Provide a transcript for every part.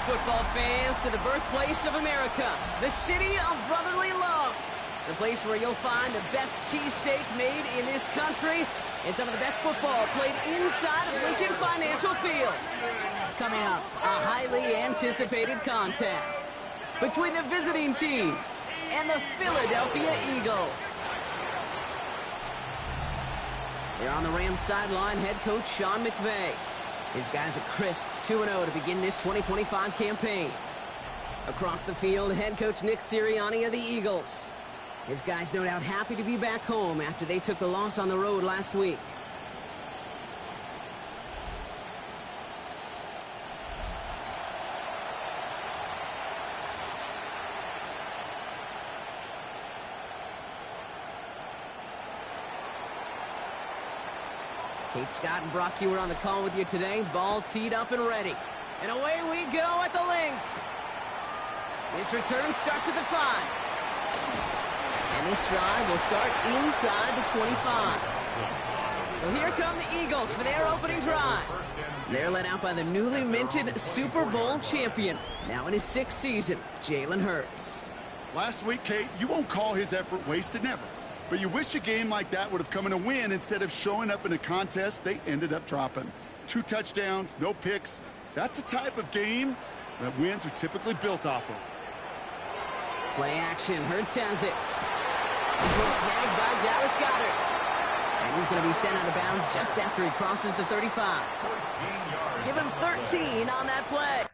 football fans, to the birthplace of America, the city of brotherly love. The place where you'll find the best cheesesteak made in this country and some of the best football played inside of Lincoln Financial Field. Coming up, a highly anticipated contest between the visiting team and the Philadelphia Eagles. Here on the Rams sideline, head coach Sean McVay. His guys are crisp 2-0 to begin this 2025 campaign. Across the field, head coach Nick Sirianni of the Eagles. His guys no doubt happy to be back home after they took the loss on the road last week. Kate Scott and Brock Ewer on the call with you today. Ball teed up and ready. And away we go at the link. This return starts at the 5. And this drive will start inside the 25. So here come the Eagles for their opening drive. They're led out by the newly minted Super Bowl champion, now in his 6th season, Jalen Hurts. Last week, Kate, you won't call his effort wasted, never. But you wish a game like that would have come in a win instead of showing up in a contest they ended up dropping. 2 touchdowns, no picks. That's the type of game that wins are typically built off of. Play action. Hurts has it. This one snagged by Dallas Goedert. And he's going to be sent out of bounds just after he crosses the 35. Give him 13 on that play.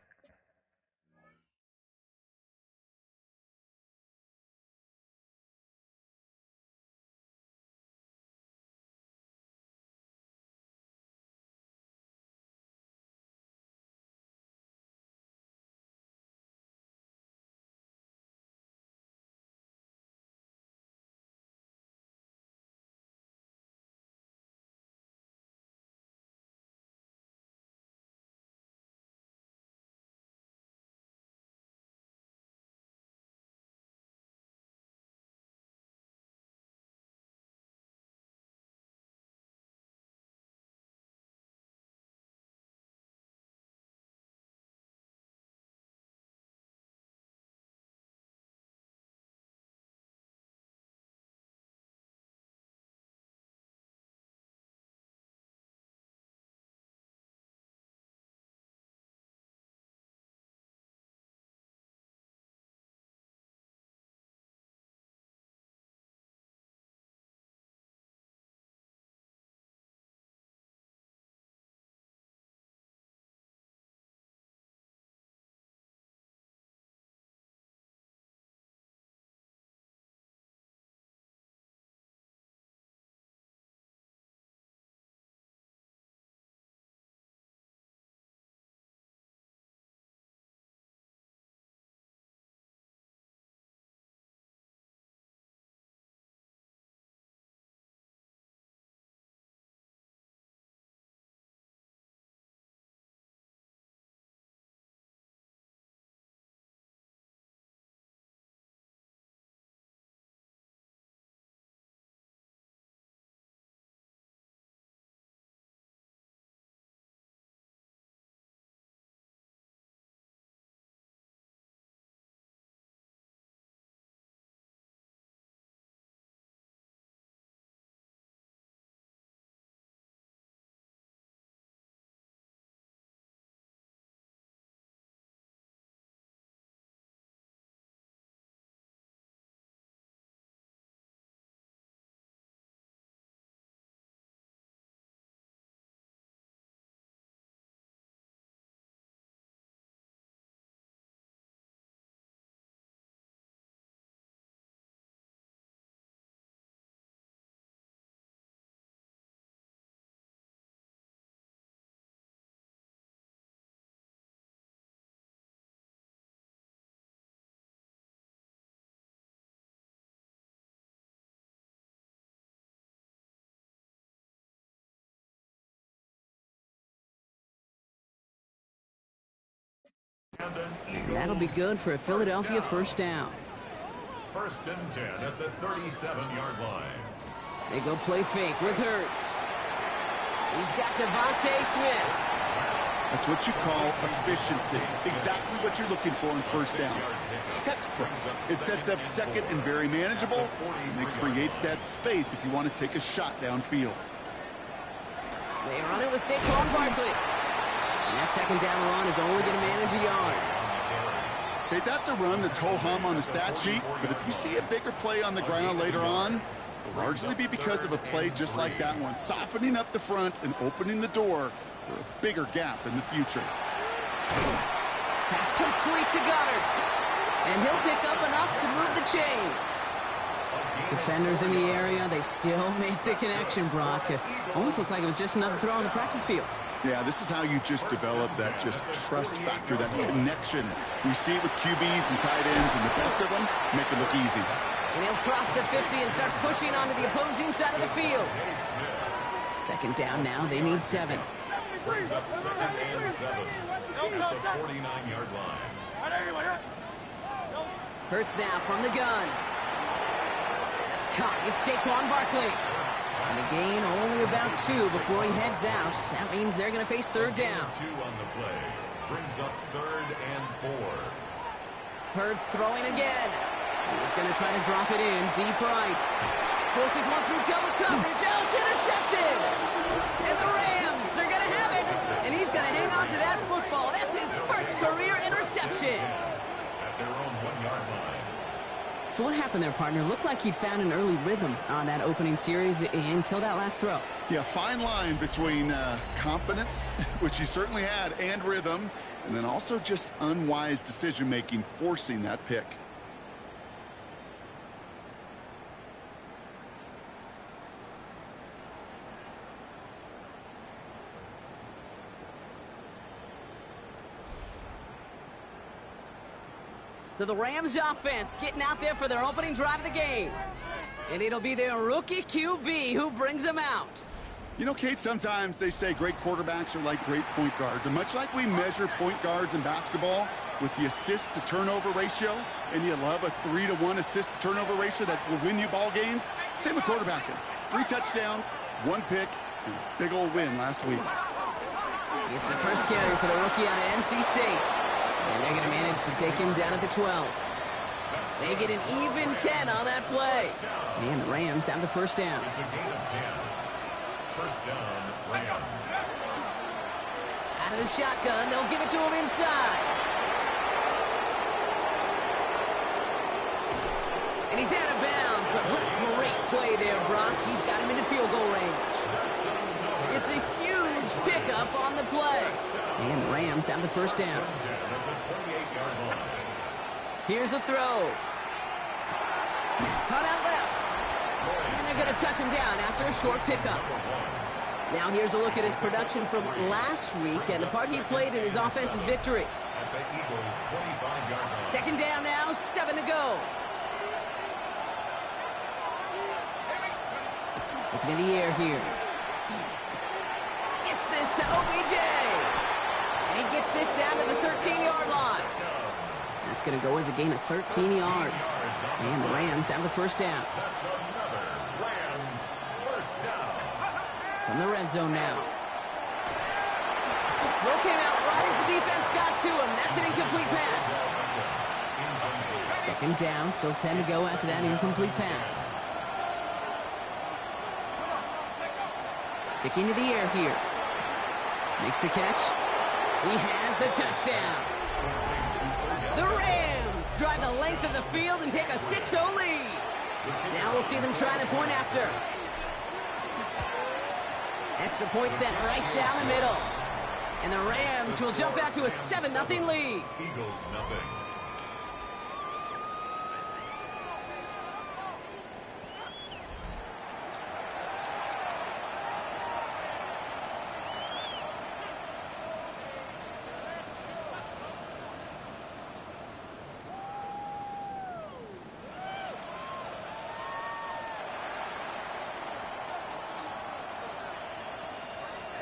And that'll be good for a Philadelphia first down. 1st and 10 at the 37-yard line. They go play fake with Hurts. He's got Devontae Smith. That's what you call efficiency. Exactly what you're looking for in first down. Textbook. It sets up second and very manageable, and it creates that space if you want to take a shot downfield. They run it with Saquon Barkley. And that second down run is only going to manage a yard. Okay, that's a run that's ho-hum on the stat sheet, but if you see a bigger play on the ground later on, it'll largely be because of a play just like that one, softening up the front and opening the door for a bigger gap in the future. Pass complete to Goddard. And he'll pick up enough to move the chains. Defenders in the area, they still make the connection, Brock. It almost looked like it was just another throw on the practice field. Yeah, this is how you just develop that just trust factor, that connection. We see it with QBs and tight ends, and the best of them make it look easy. And he'll cross the 50 and start pushing onto the opposing side of the field. Second down now, they need 7. Brings up 2nd and 7 at the 49-yard line. Hurts now from the gun. That's caught. It's Saquon Barkley. And a gain only about 2 before he heads out. That means they're going to face third down. 2 on the play. Brings up 3rd and 4. Hurts throwing again. He's going to try to drop it in deep right. Forces one through double coverage. Oh, it's intercepted. And the Rams are going to have it. And he's going to hang on to that football. That's his first career interception. At their own 1-yard line. So what happened there, partner? Looked like he'd found an early rhythm on that opening series until that last throw. Yeah, fine line between confidence, which he certainly had, and rhythm, and then also just unwise decision-making, forcing that pick. So the Rams offense getting out there for their opening drive of the game. And it'll be their rookie QB who brings them out. You know, Kate, sometimes they say great quarterbacks are like great point guards. And much like we measure point guards in basketball with the assist-to-turnover ratio, and you love a 3-to-1 assist-to-turnover ratio that will win you ball games, same with quarterbacking. 3 touchdowns, 1 pick, and a big old win last week. It's the first carry for the rookie out of NC State. And they're going to manage to take him down at the 12. They get an even 10 on that play. And the Rams have the first down. It's a gain of 10. First down, Rams. Out of the shotgun, they'll give it to him inside. And he's out of bounds, but what a great play there, Brock. He's got him into field goal range. It's a huge pickup on the play. And the Rams have the first down. Here's a throw. Caught out left. And they're going to touch him down after a short pickup. Now here's a look at his production from last week and the part he played in his offense's victory. Second down now, 7 to go. Looking in the air here. Gets this to OBJ. And he gets this down to the 13-yard line. That's going to go as a gain of 13 yards. And the Rams have the first down. That's another Rams first down. From the red zone now. Throw came out right as the defense got to him. That's an incomplete pass. Second down, still 10 to go after that incomplete pass. Sticking to the air here. Makes the catch. He has the touchdown. The Rams drive the length of the field and take a 6-0 lead. Now we'll see them try the point after. Extra point set right down the middle. And the Rams will jump out to a 7-0 lead. Eagles nothing.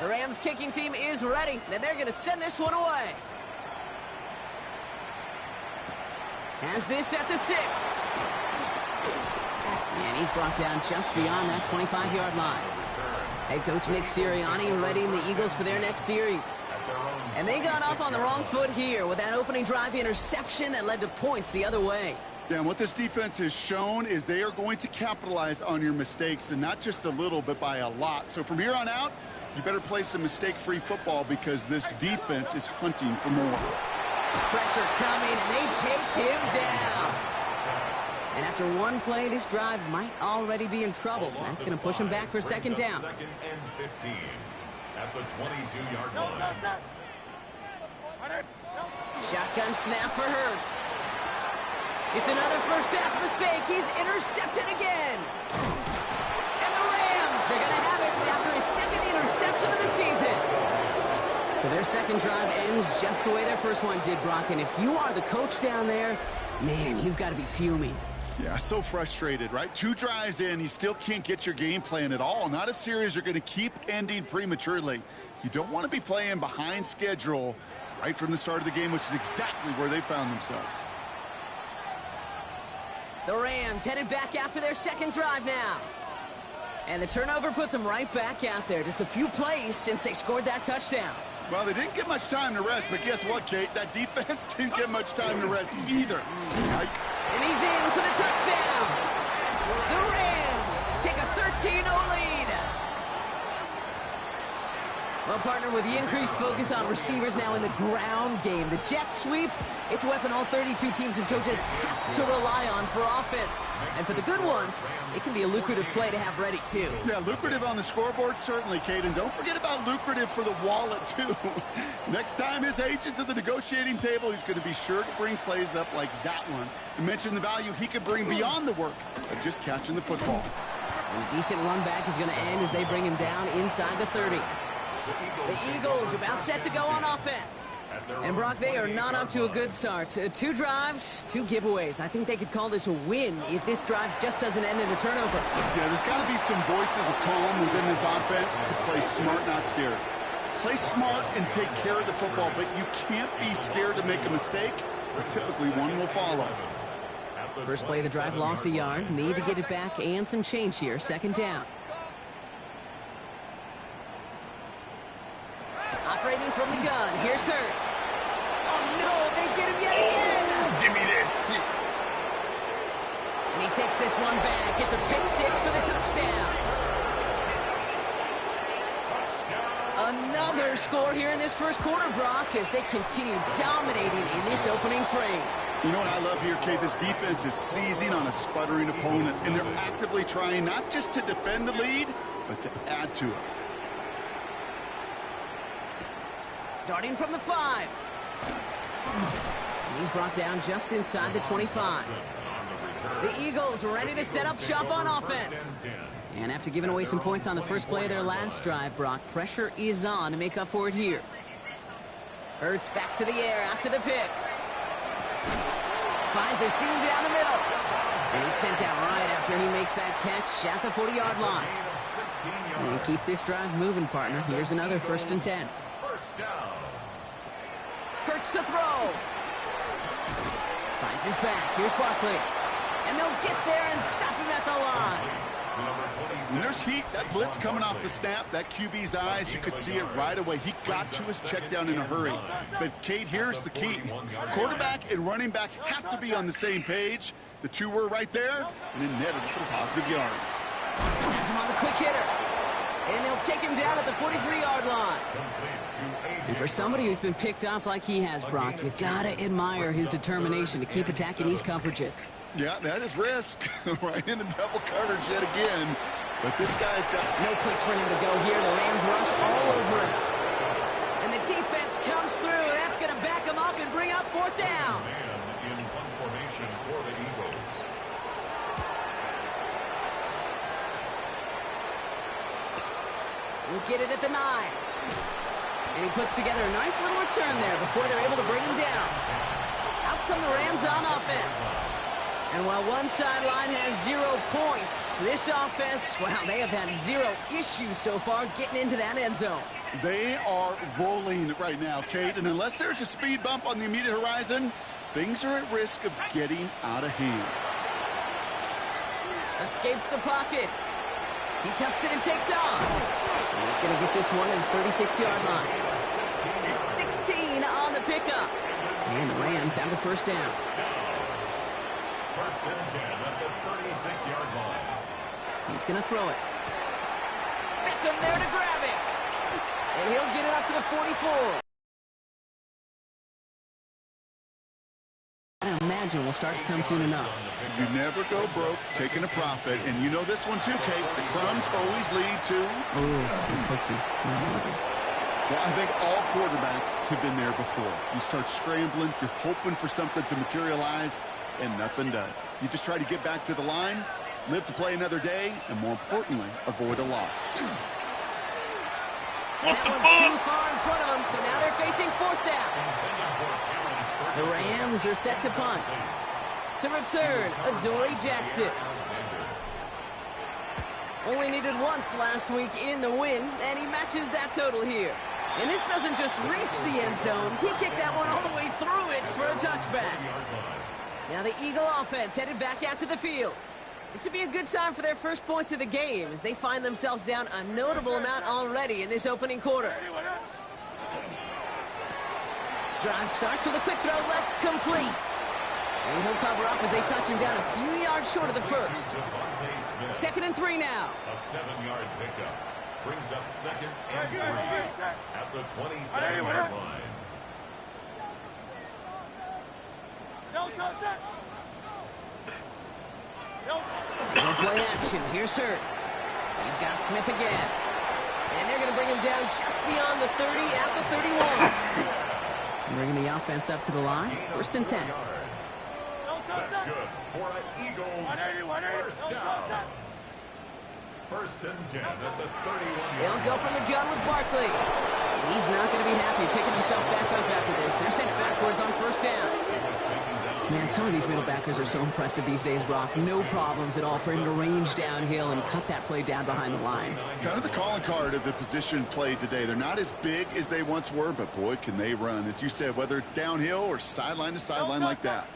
The Rams kicking team is ready, and they're going to send this one away. Has this at the 6. And he's brought down just beyond that 25-yard line. Head coach Nick Sirianni readying the Eagles for their next series. At their own And they got off on the wrong foot here with that opening drive interception that led to points the other way. Yeah, and what this defense has shown is they are going to capitalize on your mistakes, and not just a little, but by a lot. So from here on out, you better play some mistake-free football because this defense is hunting for more. Pressure coming, and they take him down. And after one play, this drive might already be in trouble. That's going to push him back for second down. Second and 15 at the 22-yard line. Shotgun snap for Hurts. It's another first half mistake. He's intercepted again. And the Rams are going to have it after his second interception of the season. So their second drive ends just the way their first one did, Brock. And if you are the coach down there, man, you've got to be fuming. Yeah, so frustrated, right? 2 drives in, you still can't get your game plan at all. Not if series are going to keep ending prematurely. You don't want to be playing behind schedule right from the start of the game, which is exactly where they found themselves. The Rams headed back after their second drive now. And the turnover puts them right back out there. Just a few plays since they scored that touchdown. Well, they didn't get much time to rest, but guess what, Kate? That defense didn't get much time to rest either. And he's in for the touchdown. The Rams take a 13-0 lead. Well, partner, with the increased focus on receivers now in the ground game, the jet sweep, it's a weapon all 32 teams and coaches have to rely on for offense. And for the good ones, it can be a lucrative play to have ready, too. Yeah, lucrative on the scoreboard, certainly, Kate. And don't forget about lucrative for the wallet, too. Next time his agent's at the negotiating table, he's going to be sure to bring plays up like that one. And mention the value he could bring beyond the work of just catching the football. And a decent run back is going to end as they bring him down inside the 30. The Eagles about set to go on offense. And, Brock, they are not up to a good start. 2 drives, 2 giveaways. I think they could call this a win if this drive just doesn't end in a turnover. Yeah, there's got to be some voices of calm within this offense to play smart, not scared. Play smart and take care of the football, but you can't be scared to make a mistake, or typically one will follow. First play of the drive lost a yard. Need to get it back and some change here. Second down. Operating from the gun. Here's Hurts. Oh, no, they get him yet again. Give me that shit. And he takes this one back. It's a pick 6 for the touchdown. Another score here in this first quarter, Brock, as they continue dominating in this opening frame. You know what I love here, Kate? This defense is seizing on a sputtering opponent, and they're actively trying not just to defend the lead, but to add to it. Starting from the 5. And he's brought down just inside the 25. The Eagles ready to set up shop on offense. And after giving away some points on the first play of their last drive, Brock, pressure is on to make up for it here. Hurts back to the air after the pick. Finds a seam down the middle. And he's sent out right after he makes that catch at the 40-yard line. And keep this drive moving, partner. Here's another 1st and 10. Hurts to throw. Finds his back. Here's Barkley. And they'll get there and stop him at the line. And there's heat. That blitz coming off the snap. That QB's eyes, you could see it right away. He got to his check down in a hurry. But, Kate, here's the key. Quarterback and running back have to be on the same page. The 2 were right there, and it netted some positive yards. Has him on the quick hitter. And they'll take him down at the 43-yard line. And for somebody who's been picked off like he has, Brock, you gotta admire his determination to keep attacking these coverages. Yeah, that is risk. Right into double coverage yet again. But this guy's got no place for him to go here. The Rams rush all over him. And the defense comes through. That's gonna back him up and bring up 4th down. In one formation for the Eagles. We'll get it at the 9. And he puts together a nice little return there before they're able to bring him down. Out come the Rams on offense. And while one sideline has 0 points, this offense, well, they have had 0 issues so far getting into that end zone. They are rolling right now, Kate, and unless there's a speed bump on the immediate horizon, things are at risk of getting out of hand. Escapes the pocket. He tucks it and takes off. And he's going to get this one in the 36-yard line. That's 16 on the pickup. And the Rams have the first down. First and 10 at the 36-yard line. He's going to throw it. Beckham there to grab it. And he'll get it up to the 44. I imagine will start to come soon enough. You never go broke taking a profit, and you know this one too, Kate. The crumbs always lead to... Well, I think all quarterbacks have been there before. You start scrambling, you're hoping for something to materialize, and nothing does. You just try to get back to the line, live to play another day, and more importantly, avoid a loss. That one's too far in front of them, so now they're facing fourth down. The Rams are set to punt. To return, Adoree Jackson. Only needed once last week in the win, and he matches that total here. And this doesn't just reach the end zone. He kicked that one all the way through it for a touchback. Now the Eagle offense headed back out to the field. This would be a good time for their first points of the game as they find themselves down a notable amount already in this opening quarter. Drive starts with a quick throw left, complete. And he'll cover up as they touch him down a few yards short of the first. 2nd and 3 now. A 7-yard pickup brings up 2nd and 3 at the 27-yard line. They'll play action. Here's Hurts. He's got Smith again. And they're going to bring him down just beyond the 30 at the 31. Bringing the offense up to the line. 1st and 10. That's good for an Eagles first down. 1st and 10 at the 31. They'll go from the gun with Barkley. And he's not going to be happy picking himself back up after this. They're sent backwards on 1st down. Man, some of these middle backers are so impressive these days, Brock. No problems at all for him to range downhill and cut that play down behind the line. Kind of the calling card of the position played today. They're not as big as they once were, but boy, can they run. As you said, whether it's downhill or sideline to sideline like that.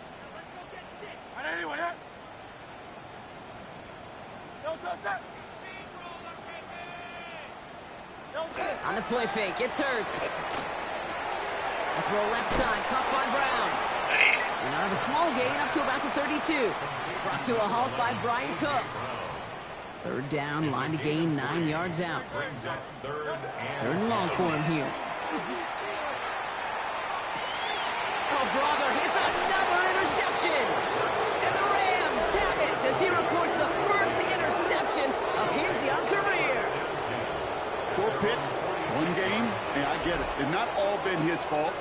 On the play fake, it's Hurts. A throw left side, caught by Brown. And out of a small gain up to about the 32. Brought to a halt by Brian Cook. 3rd down, line to gain 9 yards out. 3rd and long for him here. Oh, brother, it's another interception. And the Rams have it as he records the first interception of his young career. 4 picks, 1 game. Hey, I get it. They've not all been his fault,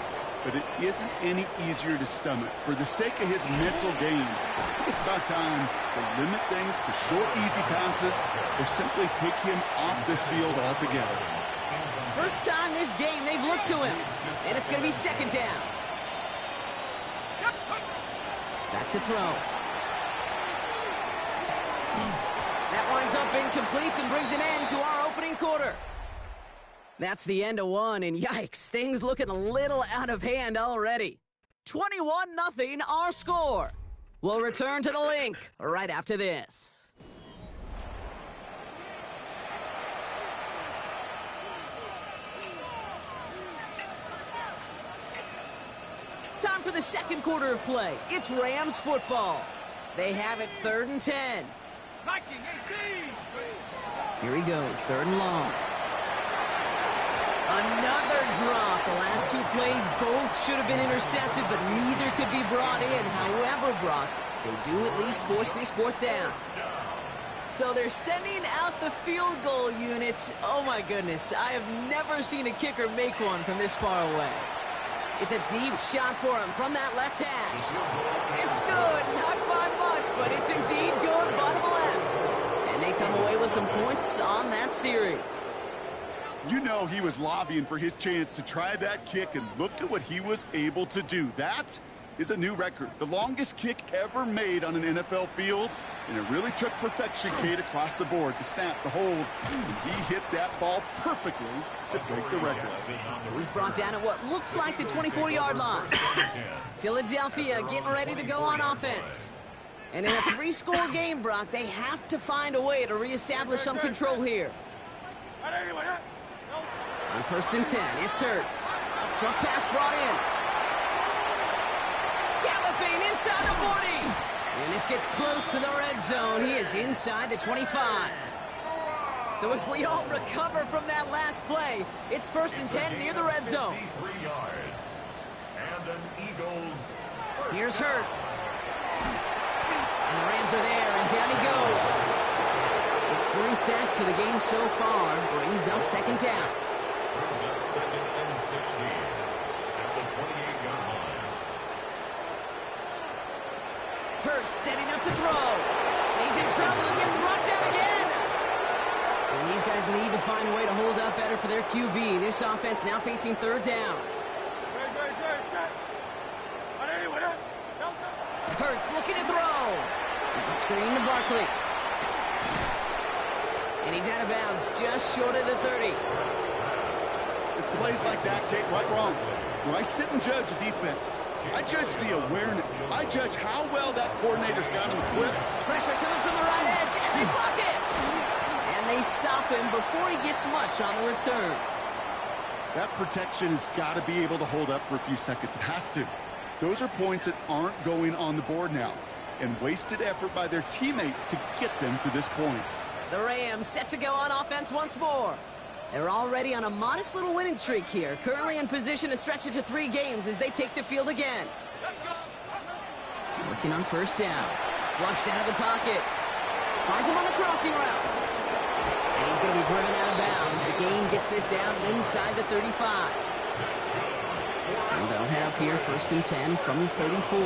but it isn't any easier to stomach. For the sake of his mental game, it's about time to limit things to short, easy passes or simply take him off this field altogether. First time this game they've looked to him, and it's going to be 2nd down. Back to throw. That winds up incomplete and brings an end to our opening quarter. That's the end of one, and yikes, things looking a little out of hand already. 21-0 our score. We'll return to the link right after this. Time for the second quarter of play. It's Rams football. They have it 3rd and 10. Here he goes, 3rd and long. Another drop. The last 2 plays both should have been intercepted, but neither could be brought in. However, Brock, they do at least force this 4th down. So they're sending out the field goal unit. Oh my goodness, I have never seen a kicker make one from this far away. It's a deep shot for him from that left hash. It's good, not by much, but it's indeed good, bottom left. And they come away with some points on that series. You know he was lobbying for his chance to try that kick, and look at what he was able to do. That is a new record. The longest kick ever made on an NFL field, and it really took perfection, Kate, across the board. The snap, the hold, and he hit that ball perfectly to break the record. He's brought down at what looks like the 24-yard line. Philadelphia getting ready to go on offense. And in a 3-score game, Brock, they have to find a way to reestablish some control here. On 1st and 10, it's Hurts. Short pass brought in. Galloping inside the 40. And this gets close to the red zone. He is inside the 25. So as we all recover from that last play, it's 1st and 10 near the red zone. 53 yards. And an Eagles. Here's Hurts. And the Rams are there, and down he goes. It's 3 sacks for the game so far. Brings up 2nd down. Brings up 2nd and 16 at the 28-yard line. Hurts setting up to throw. He's in trouble and gets brought down again. And these guys need to find a way to hold up better for their QB. This offense now facing 3rd down. Hurts looking to throw. It's a screen to Barkley. And he's out of bounds just short of the 30. It's plays like that, Kate, right wrong. When I sit and judge a defense, I judge the awareness. I judge how well that coordinator's got him equipped. Pressure coming from the right edge, and they block it. And they stop him before he gets much on the return. That protection has got to be able to hold up for a few seconds. It has to. Those are points that aren't going on the board now, and wasted effort by their teammates to get them to this point. The Rams set to go on offense once more. They're already on a modest little winning streak here, currently in position to stretch it to 3 games as they take the field again. Working on 1st down. Flushed out of the pocket. Finds him on the crossing route. And he's going to be driven out of bounds. The gain gets this down inside the 35. So they'll head up here 1st and 10 from the 34.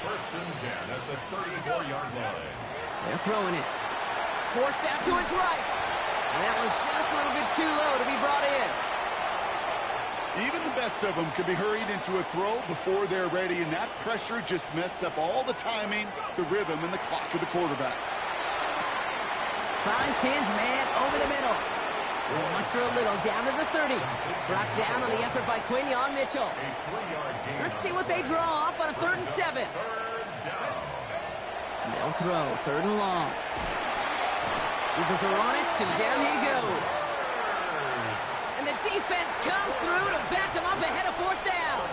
1st and 10 at the 34-yard line. They're throwing it. Forced out to his right. And that was just a little bit too low to be brought in. Even the best of them could be hurried into a throw before they're ready, and that pressure just messed up all the timing, the rhythm, and the clock of the quarterback. Finds his man over the middle. Will muster a little down to the 30. Brought down on the effort by Quinion Mitchell. Let's see what they draw up on a 3rd and 7. They'll throw 3rd and long. Eagles are on it, and down he goes. And the defense comes through to back him up ahead of 4th down.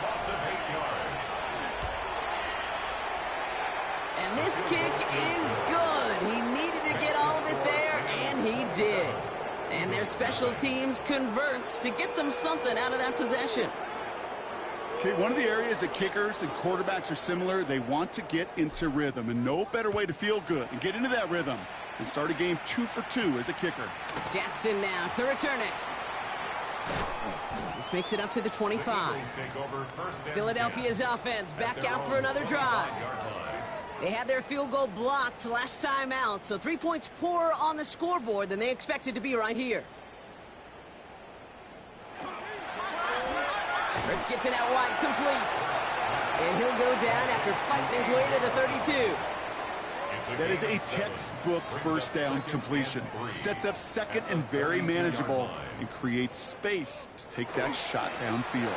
And this kick is good. He needed to get all of it there, and he did. And their special teams converts to get them something out of that possession. Okay, one of the areas that kickers and quarterbacks are similar, they want to get into rhythm, and no better way to feel good and get into that rhythm and start a game 2 for 2 as a kicker. Jackson now to return it. This makes it up to the 25. Philadelphia's offense back out for another drive. They had their field goal blocked last time out, so 3 points poorer on the scoreboard than they expected to be right here. Hurts gets it out wide, complete. And he'll go down after fighting his way to the 32. That is a textbook 1st down completion. Sets up 2nd and very manageable and creates space to take that shot downfield.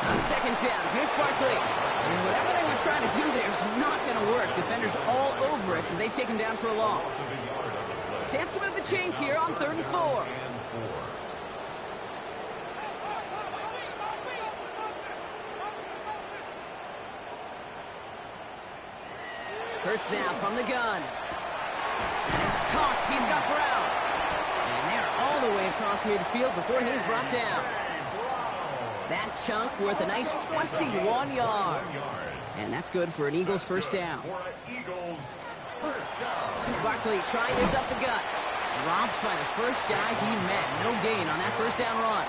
On 2nd down, here's Barkley. And whatever they were trying to do there is not going to work. Defenders all over it, so they take him down for a loss. Chance to move the chains here on 3rd and 4. Hurts now from the gun. He's caught. He's got Brown. And they're all the way across midfield before he's brought down. That chunk worth a nice 21 yards. And that's good for an Eagles 1st down. Barkley trying this up the gut. Dropped by the first guy he met. No gain on that 1st down run.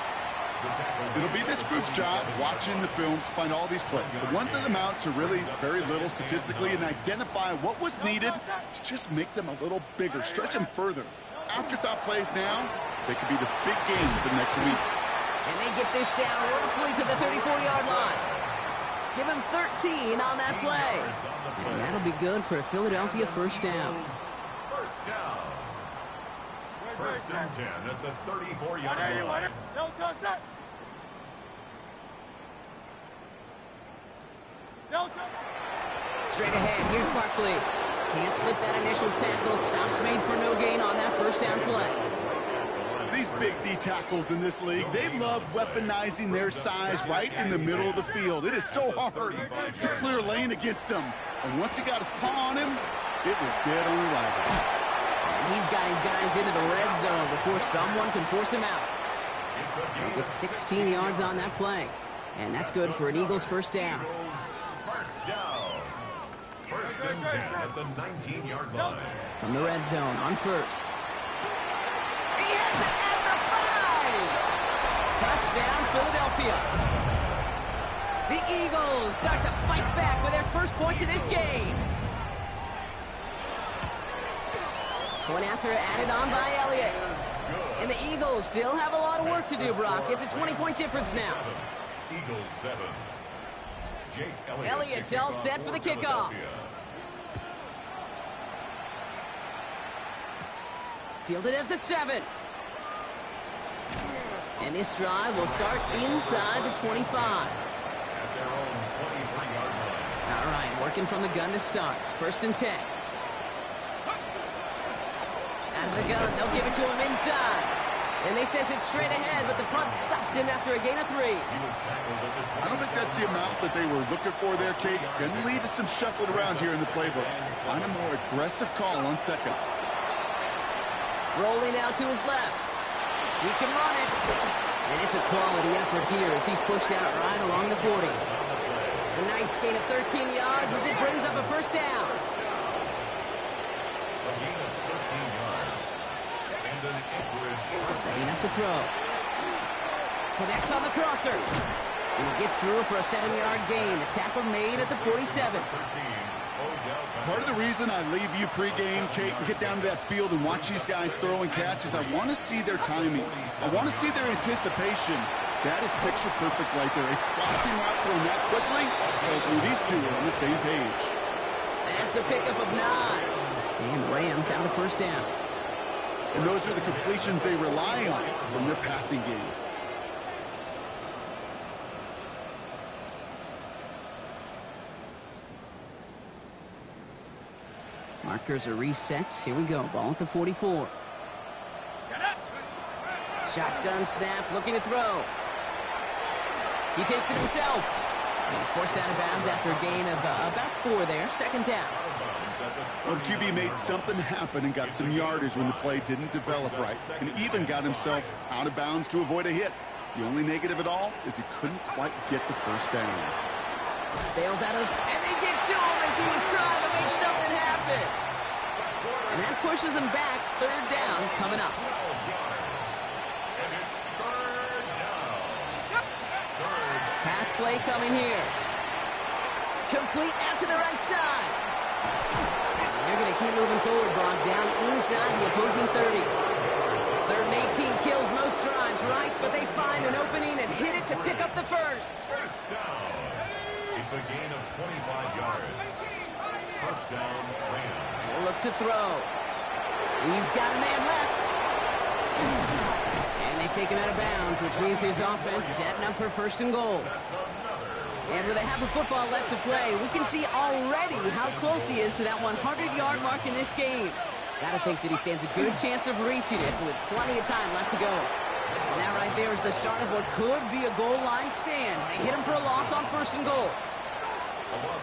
It'll be this group's job watching the film to find all these plays. The ones that amount to really very little statistically, and identify what was needed to just make them a little bigger, stretch them further. Afterthought plays now, they could be the big games of next week. And they get this down roughly to the 34-yard line. Give him 13 on that play. And that'll be good for a Philadelphia 1st down. 1st and 10 at the 34-yard line. Straight ahead, here's Barkley. Can't slip that initial tackle. Stops made for no gain on that 1st down play. these big D tackles in this league, they love weaponizing their size right in the middle of the field. It is so hard to clear lane against them. And once he got his paw on him, it was dead on arrival. He's got his guys into the red zone before someone can force him out. He gets 16 yards on that play. And that's good for an Eagles first down. First down. First and 10 at the 19-yard line. From the red zone on first. He has it at the 5! Touchdown, Philadelphia. The Eagles start to fight back with their first points of this game. Point after added on by Elliott. And the Eagles still have a lot of work to do, Brock. It's a 20-point difference now. Eagles 7. Jake Elliott's all set for the kickoff. Fielded at the 7. And this drive will start inside the 25. At their own 23-yard line. All right, working from the gun to start. First and 10. Out of the gun, they'll give it to him inside. And they sent it straight ahead, but the front stops him after a gain of 3. I don't think that's the amount that they were looking for there, Kate. Going to lead to some shuffling around here in the playbook. Find a more aggressive call on second. Rolling out to his left. He can run it. And it's a quality effort here as he's pushed out right along the 40. A nice gain of 13 yards as it brings up a first down. Setting up to throw. Connects on the crosser. And he gets through for a 7-yard gain. The tackle made at the 47. Part of the reason I leave you pregame, Kate, and get down to that field and watch these guys throw and catch is I want to see their timing. I want to see their anticipation. That is picture perfect right there. A crossing route thrown that quickly tells me these two are on the same page. That's a pickup of 9. And the Rams have the first down. And those are the completions they rely on from their passing game. Markers are reset. Here we go. Ball at the 44. Shotgun snap, looking to throw. He takes it himself. And he's forced out of bounds after a gain of about 4 there. Second down. Well, the QB made something happen and got some yardage when the play didn't develop right, and even got himself out of bounds to avoid a hit. The only negative at all is he couldn't quite get the first down. Bails out of, and they get to him as he was trying to make something happen. And that pushes him back. Third down coming up. And it's third down. Pass play coming here. Complete out to the right side. They're going to keep moving forward, Brock, down inside the opposing 30. Third and 18 kills most drives, right? But they find an opening and hit it to pick up the first. First down. It's a gain of 25 yards. First down, Rams. We'll look to throw. He's got a man left. And they take him out of bounds, which means his offense setting up for first and goal. And with a half a football left to play, we can see already how close he is to that 100-yard mark in this game. Gotta think that he stands a good chance of reaching it with plenty of time left to go. And that right there is the start of what could be a goal line stand. They hit him for a loss on first and goal.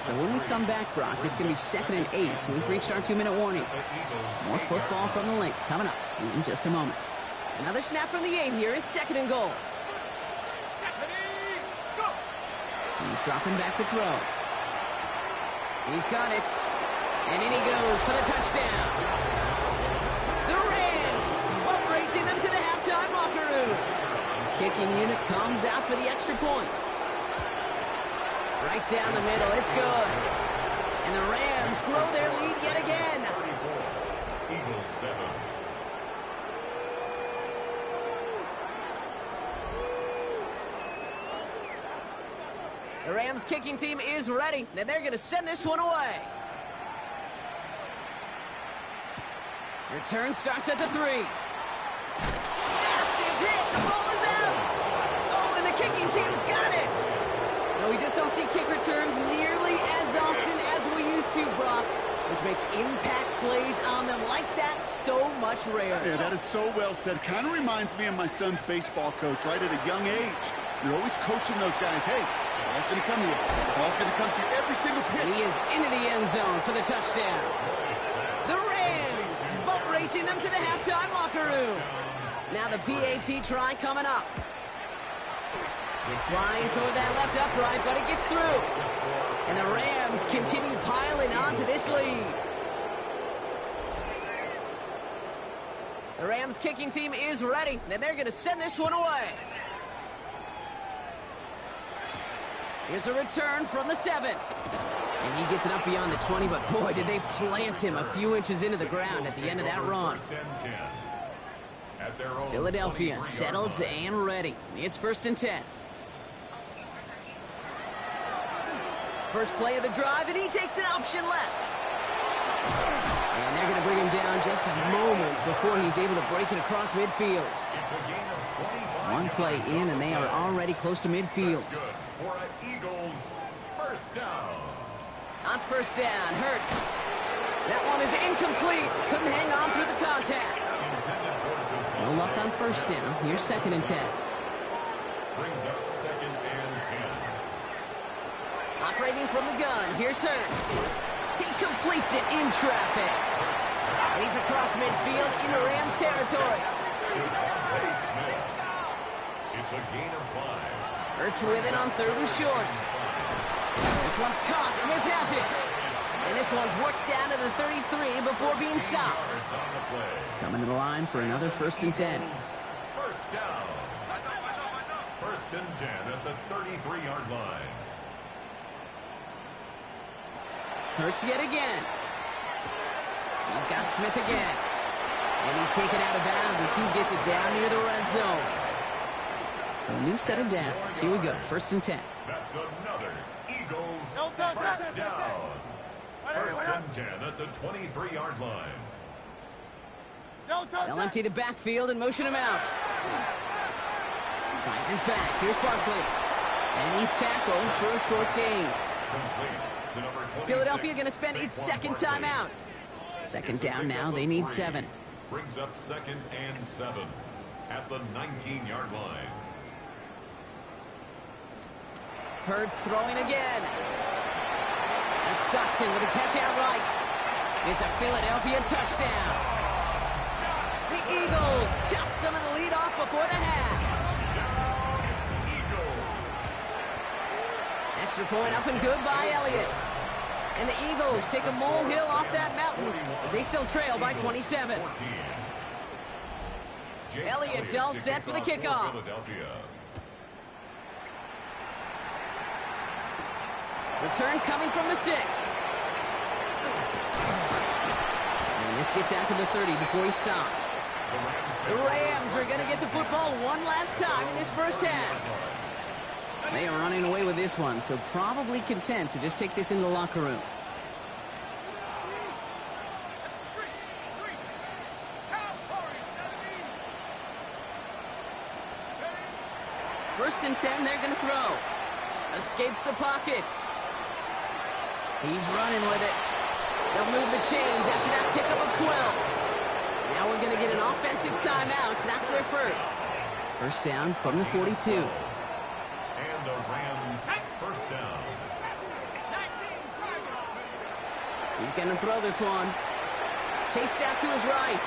So when we come back, Brock, it's going to be 2nd and 8. So we've reached our 2-minute warning. More football from the link coming up in just a moment. Another snap from the 8 here. It's 2nd and goal. He's dropping back to throw. He's got it. And in he goes for the touchdown. The Rams boat racing them to the halftime locker room. Kicking unit comes out for the extra point. Right down the middle. It's good. And the Rams grow their lead yet again. Eagles 7. The Rams kicking team is ready, and they're going to send this one away. Return starts at the 3. Massive hit. The ball is out. Oh, and the kicking team's got it. No, we just don't see kick returns nearly as often as we used to, Brock, which makes impact plays on them like that so much rarer. Yeah, that is so well said. Kind of reminds me of my son's baseball coach, right? At a young age, you're always coaching those guys. Hey, the ball's going to come to you. The ball's going to come to you every single pitch. And he is into the end zone for the touchdown. The Rams boat racing them to the halftime locker room. Now the PAT try coming up. Flying toward that left upright, but it gets through. And the Rams continue piling on to this lead. The Rams kicking team is ready, and they're going to send this one away. Here's a return from the 7. And he gets it up beyond the 20, but boy, did they plant him a few inches into the ground at the end of that run. Philadelphia settled and ready. It's 1st and 10. First play of the drive, and he takes an option left. And they're going to bring him down just a moment before he's able to break it across midfield. One play in, and they are already close to midfield. On 1st down, Hurts. That one is incomplete. Couldn't hang on through the contact. No luck on 1st down. Here's 2nd and 10. Brings up 2nd and 10. Operating from the gun, here's Hurts. He completes it in traffic. He's across midfield into Rams territory. It's a gain of 5. Hurts with it on 3rd and short. This one's caught. Smith has it. And this one's worked down to the 33 before being stopped. Coming to the line for another 1st and 10. First down. 1st and 10 at the 33-yard line. Hurts yet again. He's got Smith again. And he's taken out of bounds as he gets it down near the red zone. So a new set of downs. Here we go. 1st and 10. That's another Eagles first down. 1st and 10 at the 23-yard line. They'll empty the backfield and motion him out. Finds his back. Here's Barkley. And he's tackled for a short gain. Philadelphia going to spend its 2nd timeout. 2nd down now. They need 7. Brings up 2nd and 7 at the 19-yard line. Hurts throwing again. That's Dotson with a catch out right. It's a Philadelphia touchdown. The Eagles chop some of the lead off before the half. Extra point up and good by Elliott. And the Eagles take a molehill off that mountain as they still trail by 27. Elliott's all set for the kickoff. Return coming from the 6. And this gets out to the 30 before he stopped. The Rams are going to get the football one last time in this first half. They are running away with this one, so probably content to just take this into the locker room. First and 10, they're going to throw. Escapes the pocket. He's running with it. They'll move the chains after that pickup of 12. Now we're going to get an offensive timeout. That's their first. First down from the 42. And the Rams first down. He's going to throw this one. Chased out to his right.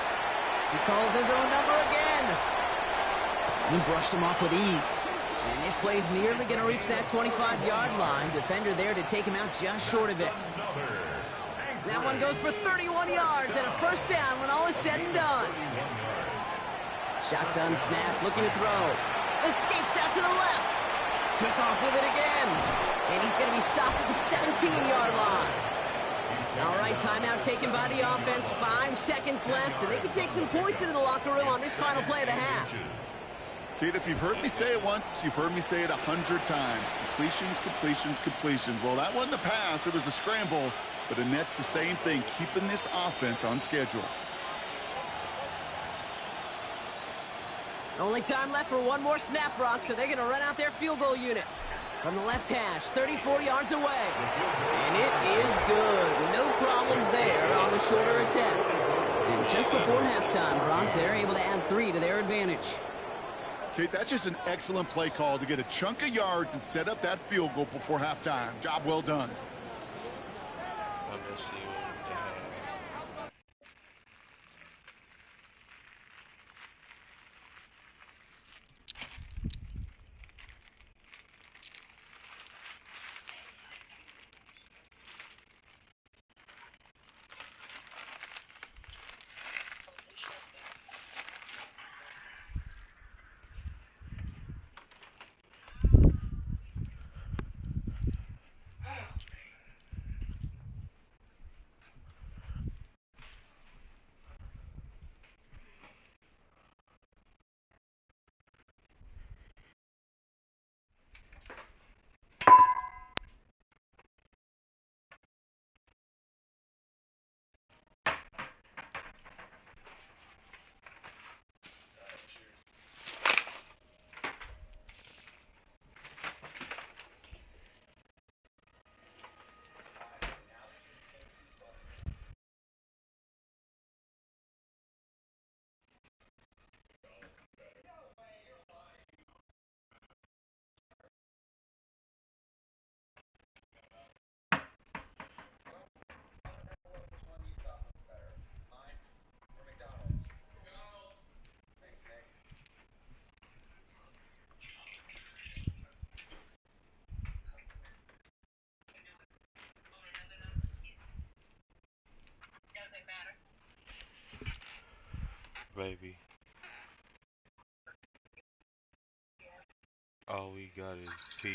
He calls his own number again. He brushed him off with ease. And this play's nearly going to reach that 25-yard line. Defender there to take him out just short of it. That one goes for 31 yards and a first down when all is said and done. Shotgun snap, looking to throw. Escapes out to the left. Took off with it again. And he's going to be stopped at the 17-yard line. All right, timeout taken by the offense. 5 seconds left, and they can take some points into the locker room on this final play of the half. Kate, if you've heard me say it once, you've heard me say it 100 times. Completions, completions, completions. Well, that wasn't a pass. It was a scramble. But the net's the same thing, keeping this offense on schedule. Only time left for one more snap, Brock, so they're going to run out their field goal unit. From the left hash, 34 yards away. And it is good. No problems there on the shorter attempt. And just before halftime, Brock, they're able to add 3 to their advantage. Okay, that's just an excellent play call to get a chunk of yards and set up that field goal before halftime. Job well done. Let's see what we have. Baby, all we got is peas.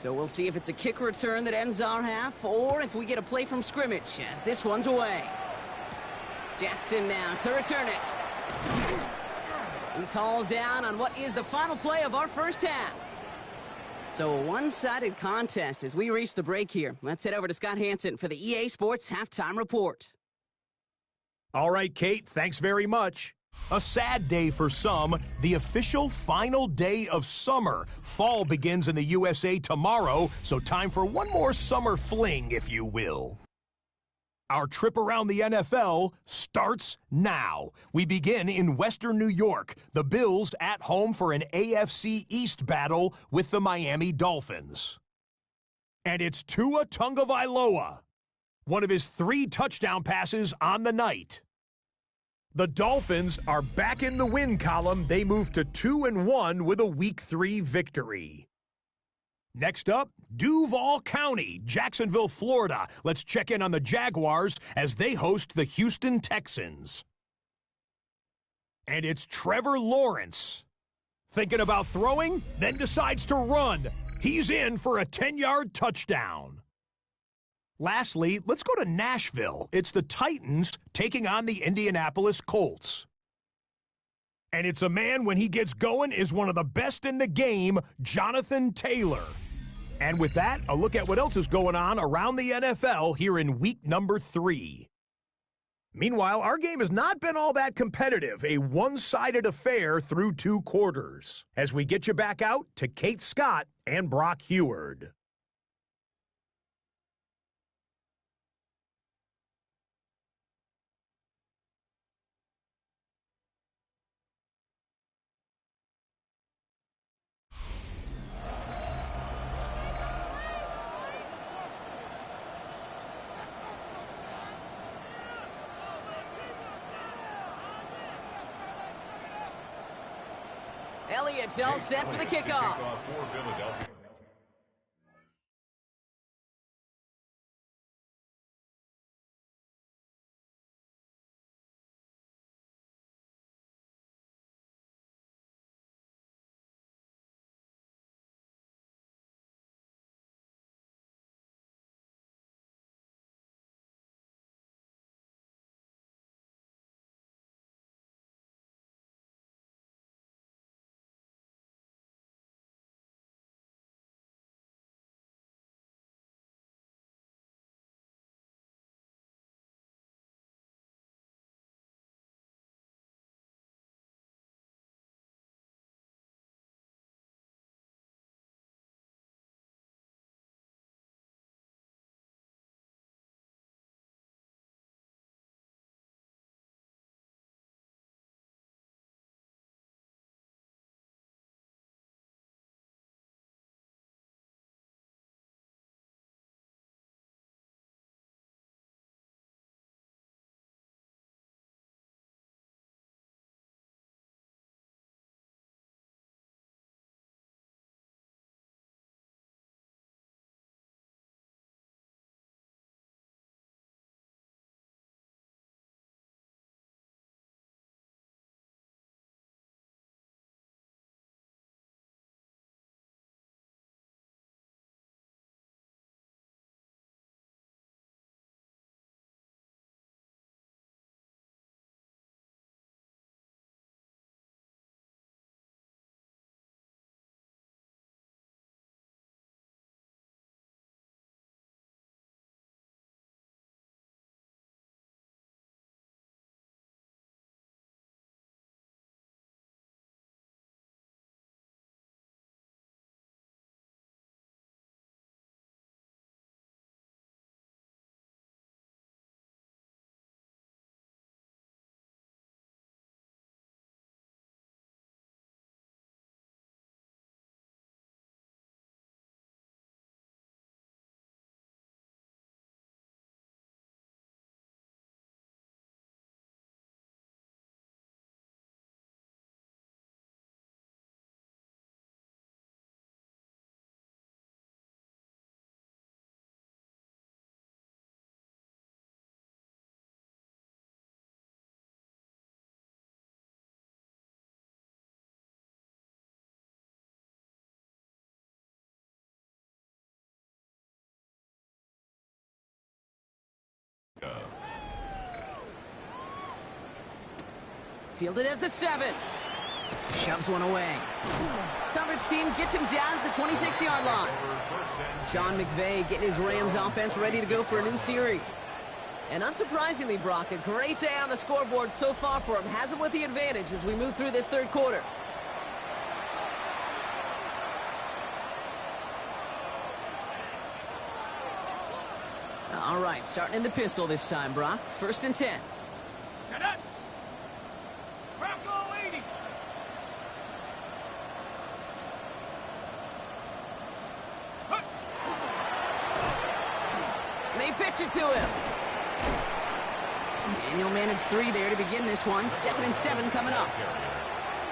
So we'll see if it's a kick return that ends our half, or if we get a play from scrimmage, as this one's away. Jackson now to return it. He's hauled down on what is the final play of our first half. So a one-sided contest as we reach the break here. Let's head over to Scott Hansen for the EA Sports Halftime Report. All right, Kate, thanks very much. A sad day for some, the official final day of summer. Fall begins in the USA tomorrow, so time for one more summer fling, if you will. Our trip around the NFL starts now. We begin in Western New York. The Bills at home for an AFC East battle with the Miami Dolphins. And it's Tua Tagovailoa, one of his 3 touchdown passes on the night. The Dolphins are back in the win column. They move to 2-1 with a Week 3 victory. Next up, Duval County, Jacksonville, Florida. Let's check in on the Jaguars as they host the Houston Texans. And it's Trevor Lawrence. Thinking about throwing, then decides to run. He's in for a 10-yard touchdown. Lastly, let's go to Nashville. It's the Titans taking on the Indianapolis Colts. And it's a man, when he gets going, is one of the best in the game, Jonathan Taylor. And with that, a look at what else is going on around the NFL here in week number 3. Meanwhile, our game has not been all that competitive, a one-sided affair through 2 quarters. As we get you back out to Kate Scott and Brock Heward. Elliott's all set for the kickoff. For Philadelphia. Fielded at the 7. Shoves one away. Coverage team gets him down at the 26-yard line. Sean McVay getting his Rams offense ready to go for a new series. And unsurprisingly, Brock, a great day on the scoreboard so far for him. Has him with the advantage as we move through this third quarter. All right, starting in the pistol this time, Brock. 1st and 10. Set up. Bronco 80. They pitch it to him. And he'll manage 3 there to begin this one. 2nd and 7 coming up.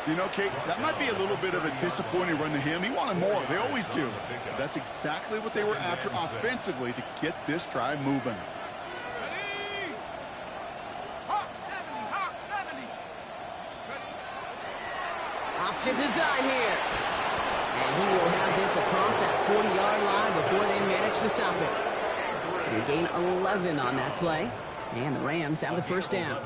You know, Kate, that might be a little bit of a disappointing run to him. He wanted more. They always do. That's exactly what they were after offensively to get this drive moving. Ready. Hawk 70. Hawk 70. Option design here. And he will have this across that 40-yard line before they manage to stop it. They gain 11 on that play. And the Rams have the first down.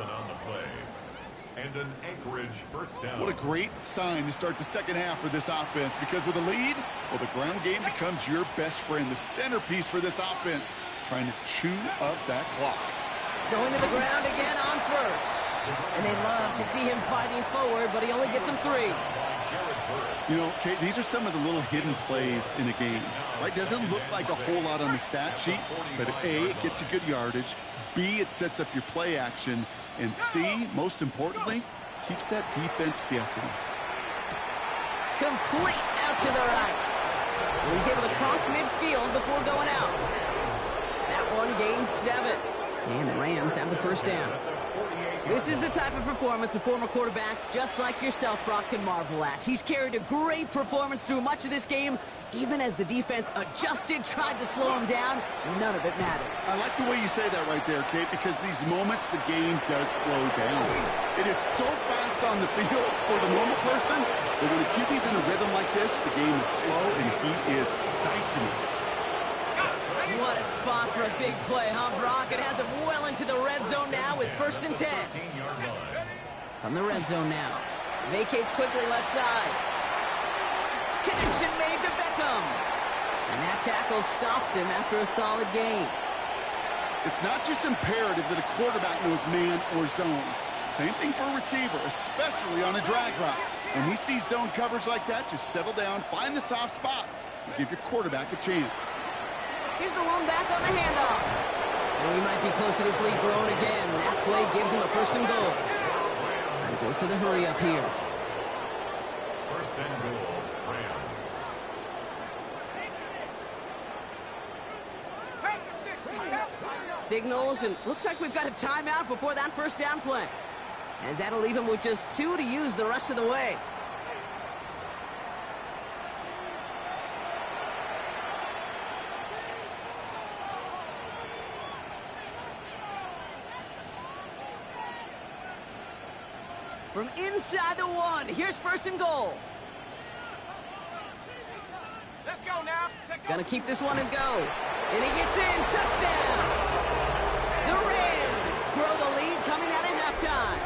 And an Anchorage first down. What a great sign to start the second half for this offense, because with a lead, well, the ground game becomes your best friend, the centerpiece for this offense, trying to chew up that clock. Going to the ground again on 1st. And they love to see him fighting forward, but he only gets him 3. You know, Kate, these are some of the little hidden plays in a game. Right? Doesn't look like a whole lot on the stat sheet, but A, it gets you good yardage. B, it sets up your play action. And C, most importantly, keeps that defense guessing. Complete out to the right. And he's able to cross midfield before going out. That one gains 7. And the Rams have the first down. This is the type of performance a former quarterback just like yourself, Brock, can marvel at. He's carried a great performance through much of this game, even as the defense adjusted, tried to slow him down, and none of it mattered. I like the way you say that right there, Kate, because these moments the game does slow down. It is so fast on the field for the normal person, but when a QB's in a rhythm like this, the game is slow and he is dicing it. What a spot for a big play, huh, Brock? It has him well into the red zone now with 1st and 10. From the red zone now. Vacates quickly left side. Connection made to Beckham. And that tackle stops him after a solid gain. It's not just imperative that a quarterback knows man or zone. Same thing for a receiver, especially on a drag route. When he sees zone coverage like that, just settle down, find the soft spot, and give your quarterback a chance. Here's the one back on the handoff. And we might be close to this lead growing again. That play gives him a 1st and goal. And goes to the hurry up here. 1st and goal, Rams. Signals, and looks like we've got a timeout before that 1st down play. As that'll leave him with just 2 to use the rest of the way. From inside the 1, here's 1st and goal. Let's go now. Gonna keep this one and go. And he gets in, touchdown. The Rams grow the lead coming out of halftime.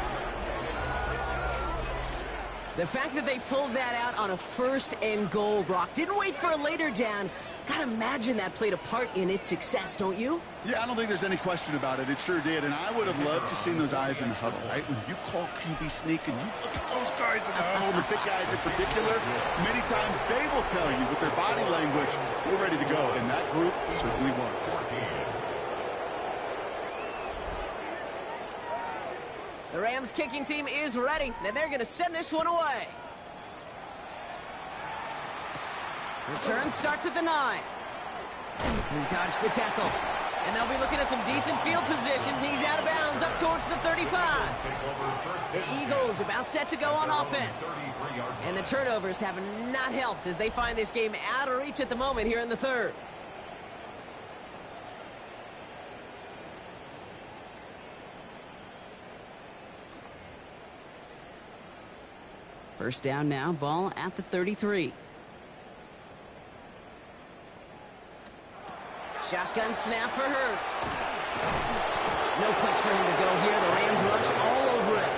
The fact that they pulled that out on a 1st and goal, Brock, didn't wait for a later down. Gotta imagine that played a part in its success, don't you? Yeah, I don't think there's any question about it. It sure did, and I would have loved to seen those eyes in the huddle, right? When you call QB sneak and you look at those guys in the huddle, the big guys in particular, many times they will tell you with their body language, we're ready to go, and that group certainly was. The Rams kicking team is ready, and they're gonna send this one away. Return starts at the 9. We dodge the tackle. And they'll be looking at some decent field position. He's out of bounds up towards the 35. The Eagles about set to go on offense. And the turnovers have not helped as they find this game out of reach at the moment here in the 3rd. First down now, ball at the 33. Shotgun snap for Hurts. No place for him to go here. The Rams rush all over it.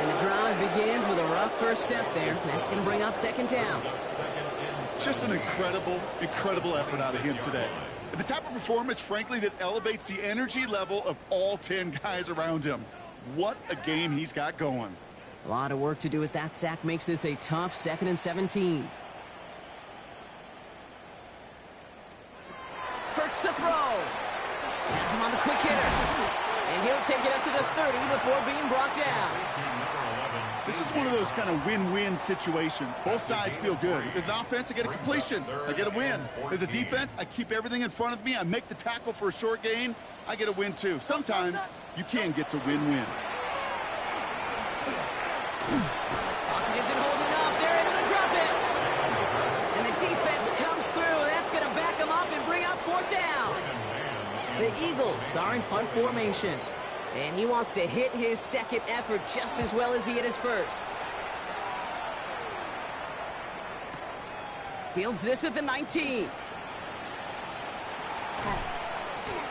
And the begins with a rough first step there. That's going to bring up second down. Just an incredible, incredible effort out of him today. The type of performance, frankly, that elevates the energy level of all 10 guys around him. What a game he's got going. A lot of work to do as that sack makes this a tough 2nd and 17. Hurts to throw. Has him on the quick hitter. And he'll take it up to the 30 before being brought down. This is one of those kind of win-win situations. Both sides feel good. As an offense, I get a completion. I get a win. As a defense, I keep everything in front of me. I make the tackle for a short gain. I get a win, too. Sometimes you can get to win-win. Pocket isn't holding up. They're able to drop it. And the defense comes through. That's going to back them up and bring up 4th down. The Eagles are in punt formation. And he wants to hit his second effort just as well as he hit his first. Fields this at the 19.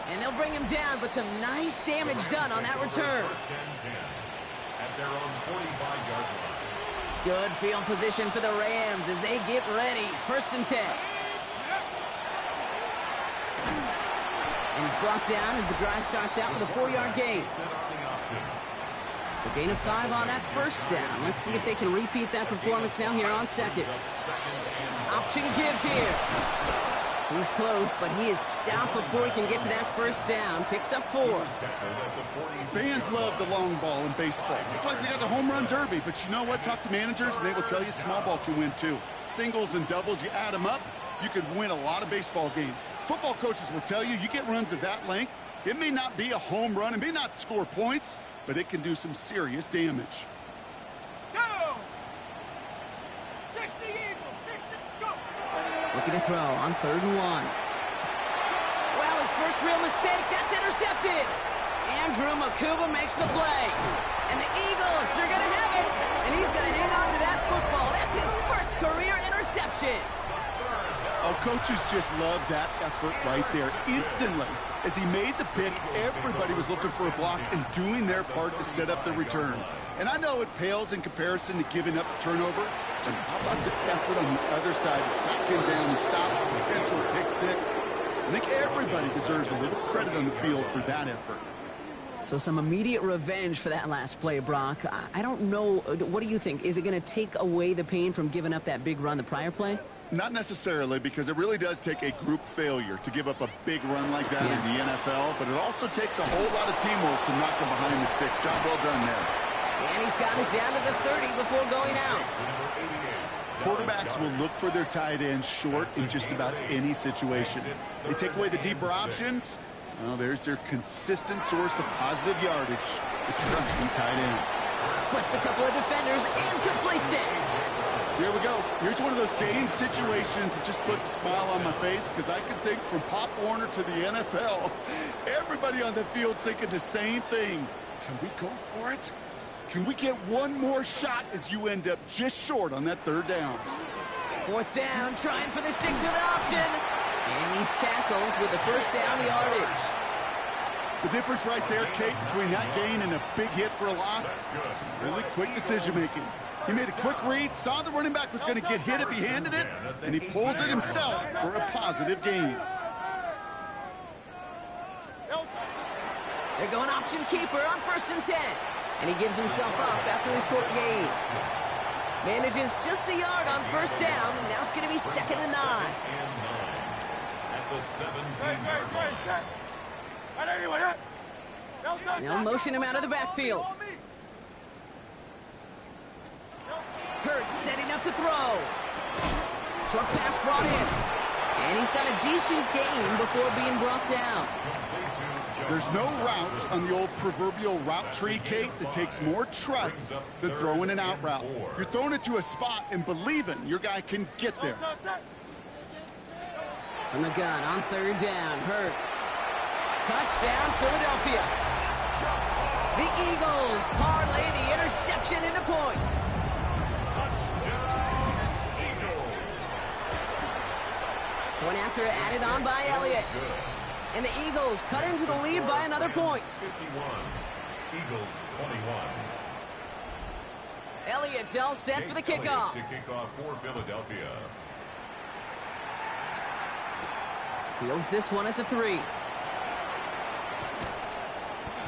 And they'll bring him down, but some nice damage done on that return. At their own 45-yard line. Good field position for the Rams as they get ready. 1st and 10. And he's brought down as the drive starts out with a 4-yard gain. So gain of 5 on that first down. Let's see if they can repeat that performance now here on 2nd. Option give here. He's close, but he is stopped before he can get to that first down. Picks up 4. Fans love the long ball in baseball. It's like they got the home run derby, but you know what? Talk to managers, and they will tell you small ball can win, too. Singles and doubles, you add them up, you could win a lot of baseball games. Football coaches will tell you get runs of that length. It may not be a home run, it may not score points, but it can do some serious damage. Go! 60 Eagles, 60, go! Looking to throw on 3rd and 1. Well, his first real mistake, that's intercepted. Andrew Makuba makes the play. And the Eagles, they're going to have it. And he's going to hang on to that football. That's his first career interception. Oh, coaches just love that effort right there. Instantly, as he made the pick, everybody was looking for a block and doing their part to set up the return. And I know it pales in comparison to giving up the turnover, but how about the effort on the other side to track him down and stop a potential pick 6? I think everybody deserves a little credit on the field for that effort. So some immediate revenge for that last play, Brock. I don't know. What do you think? Is it going to take away the pain from giving up that big run the prior play? Not necessarily, because it really does take a group failure to give up a big run like that in the NFL, but it also takes a whole lot of teamwork to knock him behind the sticks. Job well done there. And he's got it down to the 30 before going out. Quarterbacks will look for their tight end short in just about any situation. They take away the deeper options. Well, there's their consistent source of positive yardage, the trusty tight end. Splits a couple of defenders and completes it. Here we go. Here's one of those game situations that just puts a smile on my face, because I can think from Pop Warner to the NFL, everybody on the field thinking the same thing. Can we go for it? Can we get one more shot as you end up just short on that 3rd down? 4th down, trying for the sticks with an option. And he's tackled with the first down yardage. The difference right there, Kate, between that gain and a big hit for a loss, some really quick decision-making. He made a quick read, saw the running back was going to get hit if he handed it, and he pulls it himself for a positive gain. They're going option keeper on 1st and 10. And he gives himself up after a short gain. Manages just a yard on 1st down. Now it's going to be 2nd and 9. At the 17-yard line. They'll motion him out of the backfield. Hurts setting up to throw. Short pass brought in. And he's got a decent gain before being brought down. There's no routes on the old proverbial route tree, Kate, that takes more trust than throwing an out route. You're throwing it to a spot and believing your guy can get there. From the gun on 3rd down, Hurts. Touchdown, Philadelphia. The Eagles parlay the interception into points. Point after added on by Elliott. And the Eagles cut into the lead by another point. 51. Eagles 21. Elliott's all set for the kickoff. To kick off for Philadelphia. Fields this one at the 3.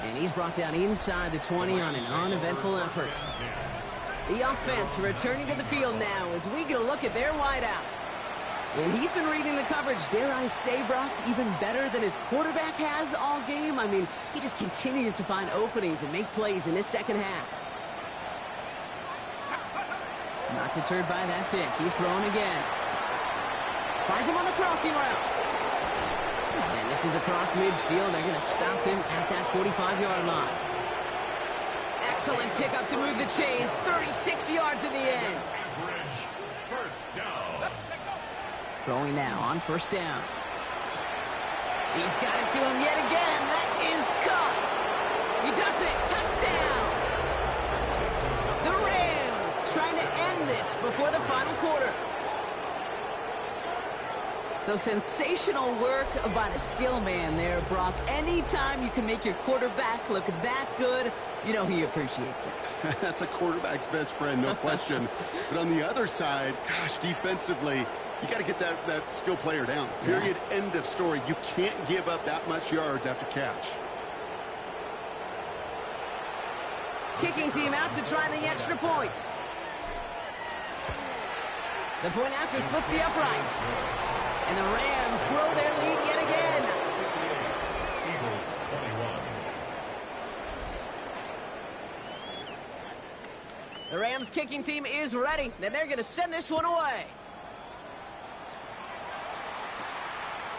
And he's brought down inside the 20 on an uneventful effort. The offense returning to the field now as we get a look at their wideouts. And he's been reading the coverage, dare I say, Brock, even better than his quarterback has all game. I mean, he just continues to find openings and make plays in this second half. Not deterred by that pick. He's throwing again. Finds him on the crossing route. And this is across midfield. They're going to stop him at that 45-yard line. Excellent pickup to move the chains. 36 yards in the end. First down. Throwing now on first down. He's got it to him yet again. That is caught. He does it. Touchdown. The Rams trying to end this before the final quarter. So sensational work by the skill man there, Brock. Anytime you can make your quarterback look that good, you know he appreciates it. That's a quarterback's best friend, no question. But on the other side, gosh, defensively, you got to get that skill player down. Period. Yeah. End of story. You can't give up that much yards after catch. Kicking team out to try the extra points. The point after splits the uprights. And the Rams grow their lead yet again. Eagles 21. The Rams kicking team is ready. Then they're going to send this one away.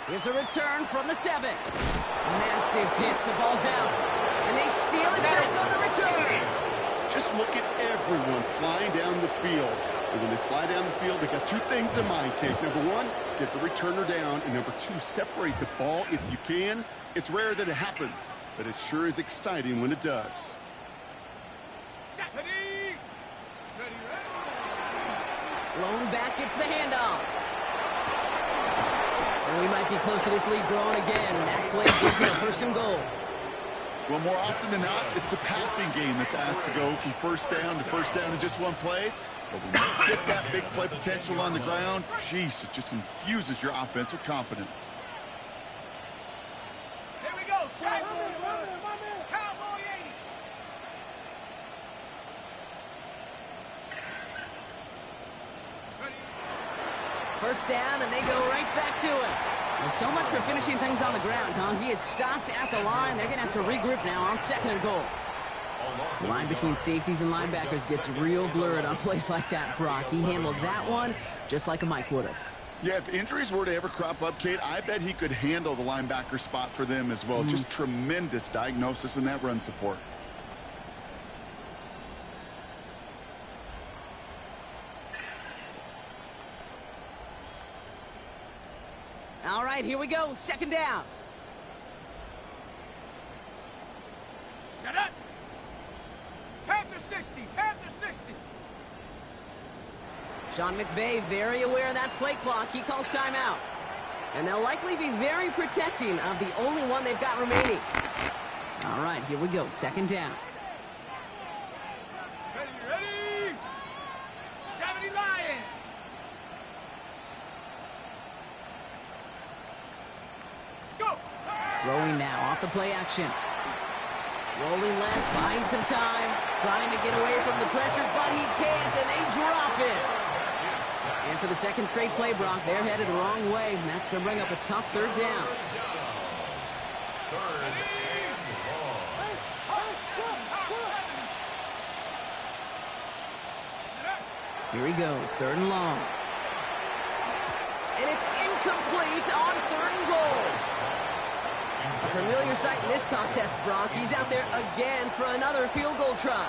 Here's a return from the 7. Massive hits. The ball's out. And they steal it back on the return. Just look at everyone flying down the field. And when they fly down the field, they got two things in mind, Kate. Number one, get the returner down. And number two, separate the ball if you can. It's rare that it happens, but it sure is exciting when it does. Lone back gets the handoff. And we might be close to this lead growing again. That play gives them a first and goal. Well, more often than not, it's the passing game that's asked to go from first down in just one play. But when you hit that big play potential on the ground, jeez, it just infuses your offense with confidence. Here we go, Cowboy 80. First down, and they go right back to him. Well, so much for finishing things on the ground, huh? He is stopped at the line. They're going to have to regroup now on second and goal. The line between safeties and linebackers gets real blurred on plays like that, Brock. He handled that one just like a Mike would have. Yeah, if injuries were to ever crop up, Kate, I bet he could handle the linebacker spot for them as well. Just tremendous diagnosis in that run support. All right, here we go. Second down. Set up. Panther 60. Panther 60. Sean McVay very aware of that play clock. He calls timeout. And they'll likely be very protecting of the only one they've got remaining. All right, here we go. Second down. Ready? 70 Lions. Let's go. Throwing now off the play action. Rolling left, buying some time, trying to get away from the pressure, but he can't, and they drop it. And for the second straight play, Brock, they're headed the wrong way, and that's going to bring up a tough third down. Here he goes, third and long. And it's incomplete on third and goal. A familiar sight in this contest, Brock. He's out there again for another field goal try.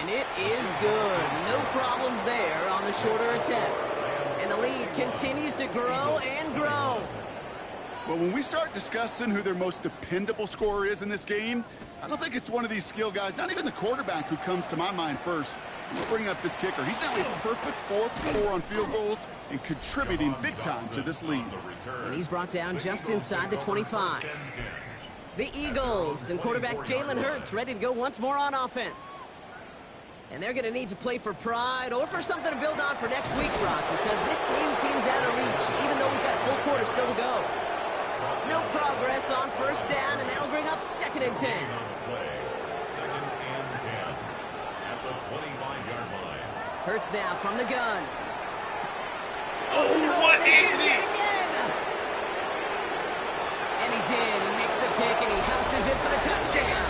And it is good. No problems there on the shorter attempt. And the lead continues to grow and grow. Well, when we start discussing who their most dependable scorer is in this game, I don't think it's one of these skill guys, not even the quarterback, who comes to my mind first. We'll bring up this kicker. He's now a perfect 4-for-4 on field goals and contributing big time to this lead. And he's brought down just inside the 25. The Eagles and quarterback Jalen Hurts ready to go once more on offense. And they're going to need to play for pride or for something to build on for next week, Brock, because this game seems out of reach, even though we've got a full quarter still to go. No progress on first down, and that'll bring up 2nd and 10. 2nd and 10 at the 25-yard line. Hurts now from the gun. Oh, what is it? Again. And he's in. He makes the pick, and he houses it for the touchdown.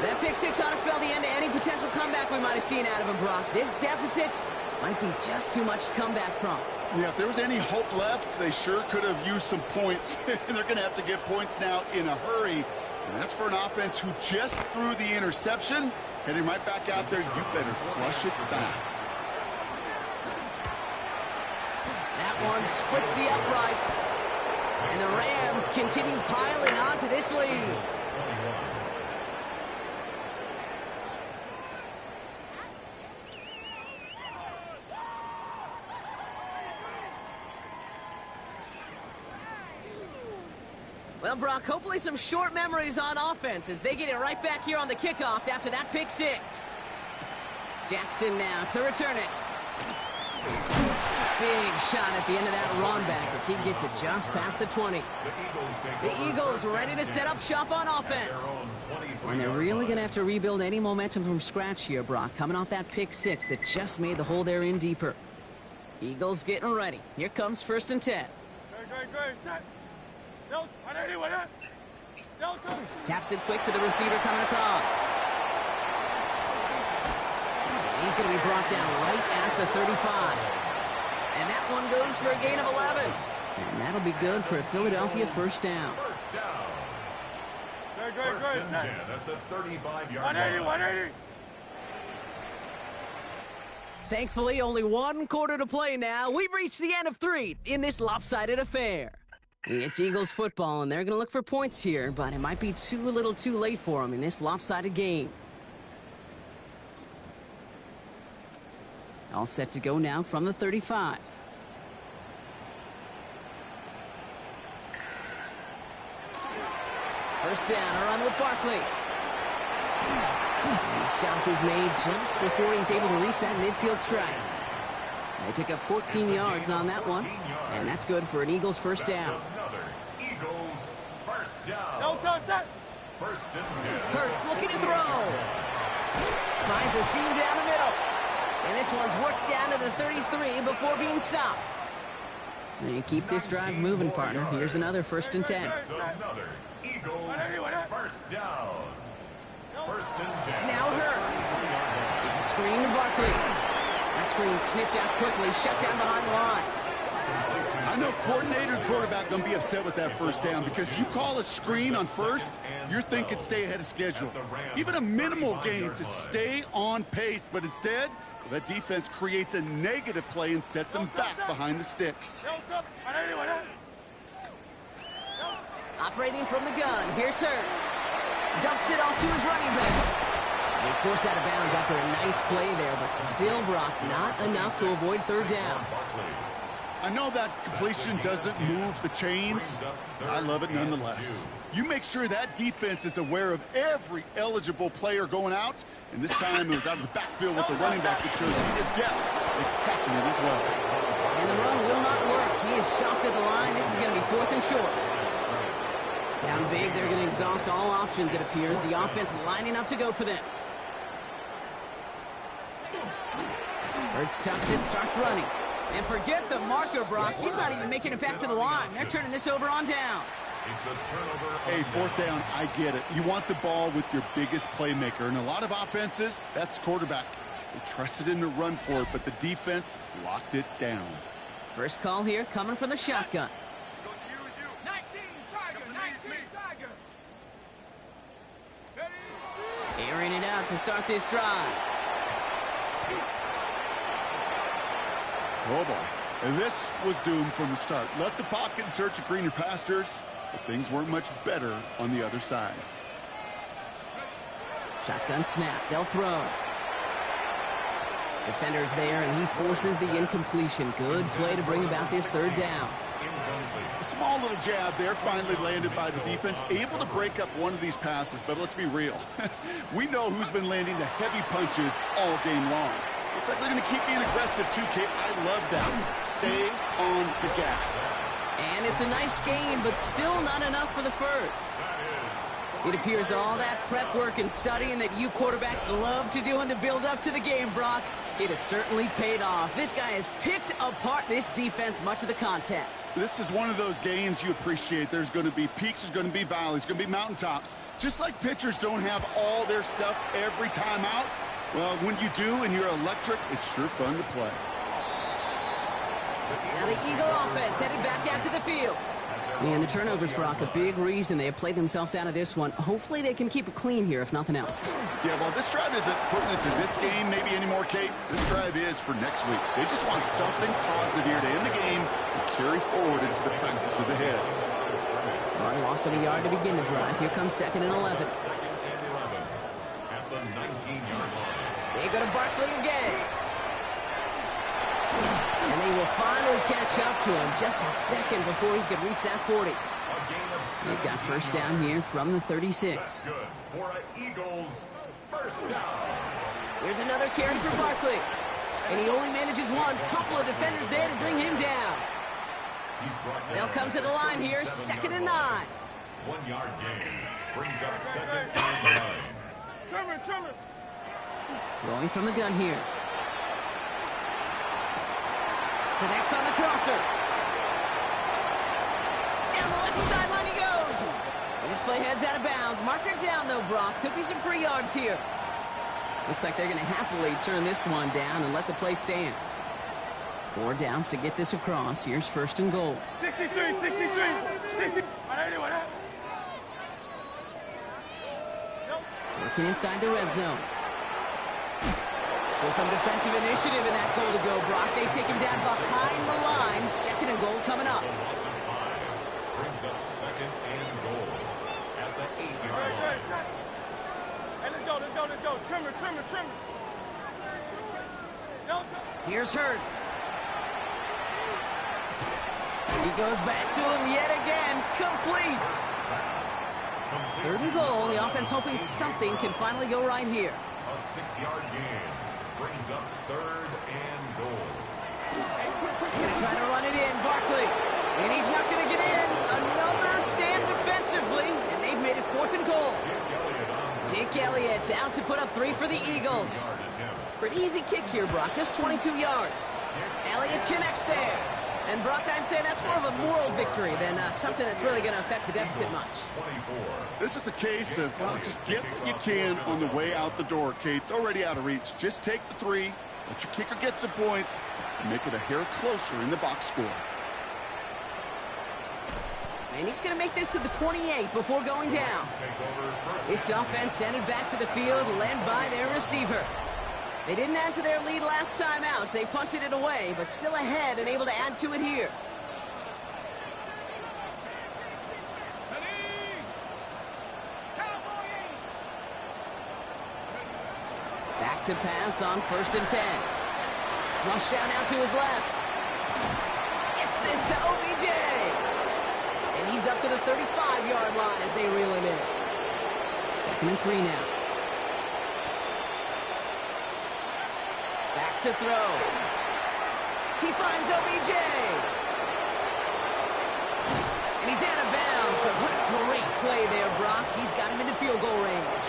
That pick six ought to spell the end to any potential comeback we might have seen out of him, Brock. This deficit might be just too much to come back from. Yeah, if there was any hope left, they sure could have used some points. And they're going to have to get points now in a hurry. And that's for an offense who just threw the interception. Heading right back out there, you better flush it fast. That one splits the uprights. And the Rams continue piling onto this lead. Well, Brock, hopefully some short memories on offense as they get it right back here on the kickoff after that pick six. Jackson now to return it. Big shot at the end of that run back as he gets it just past the 20. The Eagles ready to set up shop on offense. And they're really going to have to rebuild any momentum from scratch here, Brock, coming off that pick six that just made the hole they're in deeper. Eagles getting ready. Here comes 1st and 10. Taps it quick to the receiver coming across. He's going to be brought down right at the 35. And that one goes for a gain of 11. And that'll be good for a Philadelphia first down. First down. 1st and 10 at the 35-yard line. 180. Thankfully, only one quarter to play now. We've reached the end of 3 in this lopsided affair. It's Eagles football, and they're going to look for points here, but it might be a little too late for them in this lopsided game. All set to go now from the 35. First down, a run with Barkley. And the stop is made just before he's able to reach that midfield strike. They pick up 14 yards on that one, and that's good for an Eagles first down. Another Eagles first down. No touch that. 1st and 10. Hurts looking to throw. Finds a seam down the middle. And this one's worked down to the 33 before being stopped. They keep this drive moving, partner. Here's another 1st and 10. It's another Eagles first down. 1st and 10. Now Hurts. It's a screen to Barkley. That screen sniffed out quickly, shut down behind the line. I know coordinator and quarterback going to be upset with that first down because you call a screen on first, you're thinking stay ahead of schedule. Even a minimal gain to stay on pace, but instead, that defense creates a negative play and sets them back behind the sticks. Operating from the gun, here's Hurts. Dumps it off to his running back. He's forced out of bounds after a nice play there, but still, Brock, not enough to avoid 3rd down. I know that completion doesn't move the chains. I love it nonetheless. You make sure that defense is aware of every eligible player going out, and this time it was out of the backfield with the running back that shows he's adept at catching it as well. And the run will not work. He is soft at the line. This is going to be 4th and short. Down big, they're going to exhaust all options, it appears. The offense lining up to go for this. Hurts tucks it, starts running. And forget the marker, Brock. He's not even making it back to the line. They're turning this over on downs. It's a turnover. Hey, 4th down, I get it. You want the ball with your biggest playmaker. And a lot of offenses, that's quarterback. They trusted him to run for it, but the defense locked it down. First call here coming from the shotgun. 19 Tiger, 19 Tiger. Airing it out to start this drive. Oh, boy. And this was doomed from the start. Left the pocket in search of greener pastures, but things weren't much better on the other side. Shotgun snap. They'll throw. Defender's there, and he forces the incompletion. Good play to bring about this 3rd down. incomplete. A small little jab there, finally landed by the defense. Able to break up one of these passes, but let's be real. We know who's been landing the heavy punches all game long. Looks like they're going to keep being aggressive too, Kate. I love that. Stay on the gas. And it's a nice game, but still not enough for the first. It appears all that prep work and studying that you quarterbacks love to do in the build-up to the game, Brock, it has certainly paid off. This guy has picked apart this defense much of the contest. This is one of those games you appreciate. There's going to be peaks, there's going to be valleys, there's going to be mountaintops. Just like pitchers don't have all their stuff every time out, well, when you do and you're electric, it's sure fun to play. Now the Eagle offense headed back out to the field. And the turnovers, Brock, a big reason they have played themselves out of this one. Hopefully they can keep it clean here, if nothing else. Yeah, well, this drive isn't pertinent to this game maybe anymore, Kate. This drive is for next week. They just want something positive here to end the game and carry forward into the practices ahead. One loss of a yard to begin the drive. Here comes 2nd and 11. Second and 11 at the 19-yard line. They go to Barkley again. And they will finally catch up to him just a second before he could reach that 40. They've got first down here from the 36. Good for an Eagles first down. Here's another carry for Barkley. And he only manages one. Couple of defenders there to bring him down. They'll come to the line here, 2nd and 9. 1 yard gain brings up 2nd and 9. Throwing from the gun here. Connects on the crosser. Down the left sideline he goes. And this play heads out of bounds. Marker down though, Brock. Could be some free yards here. Looks like they're going to happily turn this one down and let the play stand. 4 downs to get this across. Here's 1st and goal. 63. Working inside the red zone. So some defensive initiative in that goal to go, Brock. They take him down behind the line. 2nd and goal coming up. Brings up 2nd and goal at the 8-yard line. Hey, let's go. Trimmer. Here's Hurts. He goes back to him yet again. Complete. 3rd and goal. The offense hoping something can finally go right here. A 6-yard gain brings up 3rd and goal. Gonna try to run it in, Barkley. And he's not gonna get in. Another stand defensively, and they've made it 4th and goal. Jake Elliott out to put up 3 for the Eagles. Pretty easy kick here, Brock. Just 22 yards. Elliott connects there. And Brock, I'd say that's more of a moral victory than something that's really going to affect the deficit much. This is a case of, well, just get what you can on the way out the door, Kate. It's already out of reach. Just take the 3, let your kicker get some points, and make it a hair closer in the box score. And he's going to make this to the 28 before going down. This offense headed back to the field, led by their receiver. They didn't add to their lead last time out, so they punted it away, but still ahead and able to add to it here. Back to pass on 1st and 10. Flush down out to his left. Gets this to OBJ. And he's up to the 35-yard line as they reel him in. 2nd and 3 now. Back to throw. He finds OBJ. And he's out of bounds, but what a great play there, Brock. He's got him into field goal range.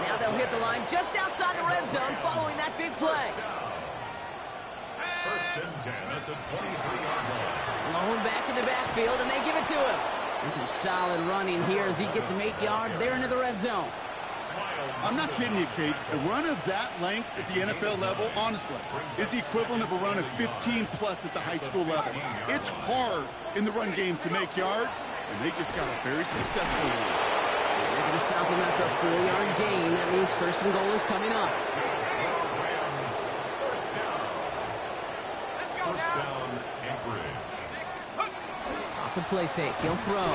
Now they'll hit the line just outside the red zone following that big play. 1st and 10 at the 23-yard line. Lone back in the backfield, and they give it to him. And some solid running here as he gets him 8 yards there into the red zone. I'm not kidding you, Kate. A run of that length at the NFL level, honestly, is the equivalent of a run of 15-plus at the high school level. It's hard in the run game to make yards, and they just got a very successful one. They're going to stop him after a 4-yard gain. That means 1st and goal is coming up. First down, Anchorage. Off the play fake, he'll throw.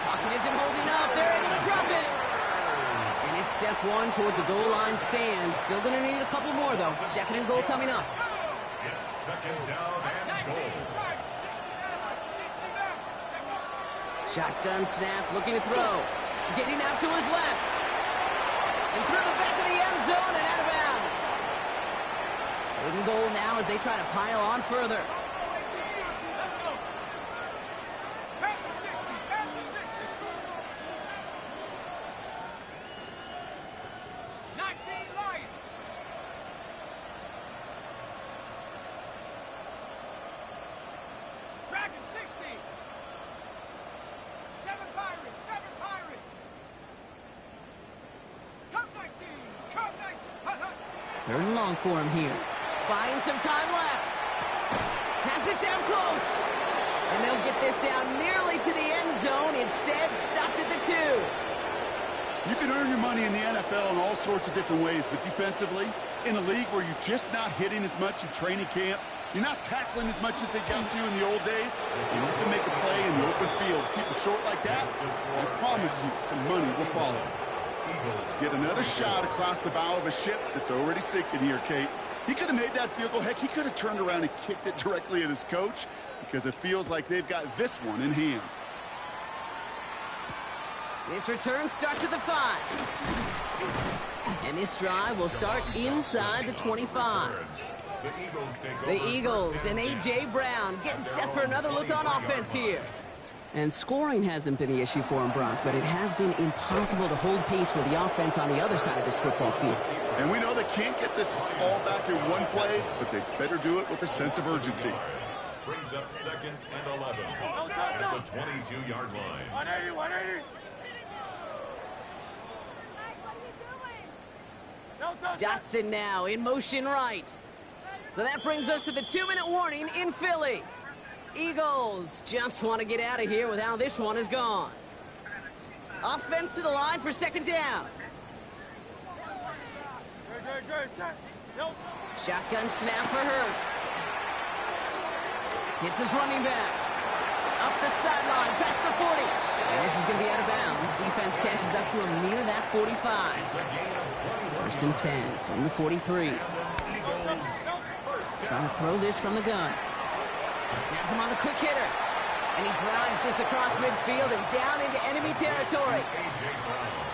Pocket isn't holding up. They're able to drop it. And it's step 1 towards a goal line stand. Still going to need a couple more, though. 2nd and goal coming up. It's 2nd down and goal. Shotgun snap, looking to throw. Getting out to his left. And through the back of the end zone and out of bounds. Third and goal now as they try to pile on further. Third and long for him here. Buying some time left. Has it down close. And they'll get this down nearly to the end zone. Instead, stopped at the 2. You can earn your money in the NFL in all sorts of different ways, but defensively, in a league where you're just not hitting as much in training camp, you're not tackling as much as they got to in the old days, and you can make a play in the open field. Keep it short like that, I promise you some money will follow. Eagles get another shot across the bow of a ship that's already sinking here, Kate. He could have made that field goal. Heck, he could have turned around and kicked it directly at his coach because it feels like they've got this one in hand. This return starts at the 5. And this drive will start inside the 25. The Eagles and A.J. Brown getting set for another look on offense here. And scoring hasn't been the issue for him, Brock, but it has been impossible to hold pace with the offense on the other side of this football field. And we know they can't get this all back in one play, but they better do it with a sense of urgency. Brings up 2nd and 11 at the 22-yard line. 180, 180. Dotson now in motion right. So that brings us to the 2-minute warning in Philly. Eagles just want to get out of here with how this one is gone. Offense to the line for 2nd down. Shotgun snap for Hurts. Hits his running back. Up the sideline, past the 40. And this is going to be out of bounds. Defense catches up to him near that 45. 1st and 10 from the 43. Trying to throw this from the gun. Has him on the quick hitter. And he drives this across midfield and down into enemy territory.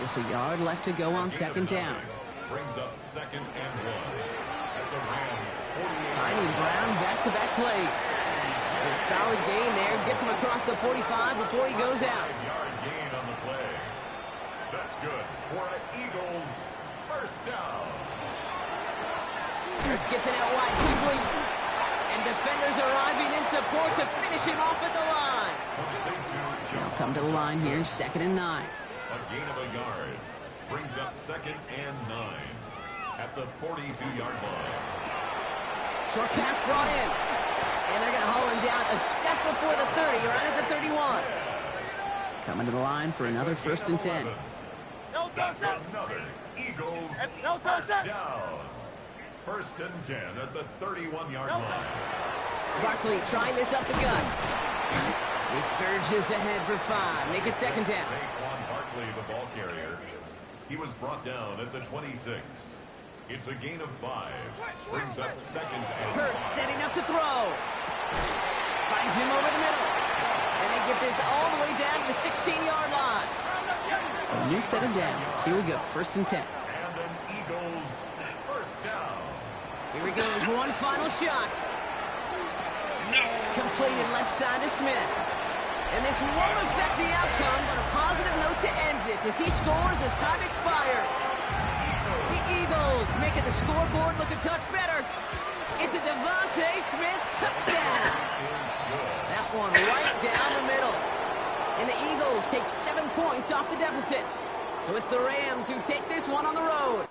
Just a yard left to go on 2nd down. Brings up 2nd and 1 at the Rams 48. Finding Brown back-to-back plays. A solid gain there. Gets him across the 45 before he goes out. Yard gain on the play. That's good for an Eagles 1st down. Hurts gets it out wide, complete. And defenders arriving in support to finish him off at the line. They'll come to the line here, 2nd and 9. A gain of a yard. Brings up 2nd and 9 at the 42-yard line. Short pass brought in. And they're going to haul him down a step before the 30, right at the 31. Coming to the line for another 1st and 10. That's another Eagles 1st down. 1st and 10 at the 31-yard line. Barkley trying this up the gut. He surges ahead for 5. Make it 2nd down. Saquon Barkley, the ball carrier. He was brought down at the 26. It's a gain of 5. Brings up 2nd and 5. Hurts setting up to throw. Finds him over the middle. And they get this all the way down to the 16-yard line. So a new set of downs. Here we go. 1st and 10. And an Eagles 1st down. Here he goes. One final shot. Completed left side to Smith. And this won't affect the outcome, but a positive note to end it as he scores as time expires. The Eagles making the scoreboard look a touch better. It's a Devontae Smith touchdown. That one right down the middle. And the Eagles take 7 points off the deficit. So it's the Rams who take this one on the road.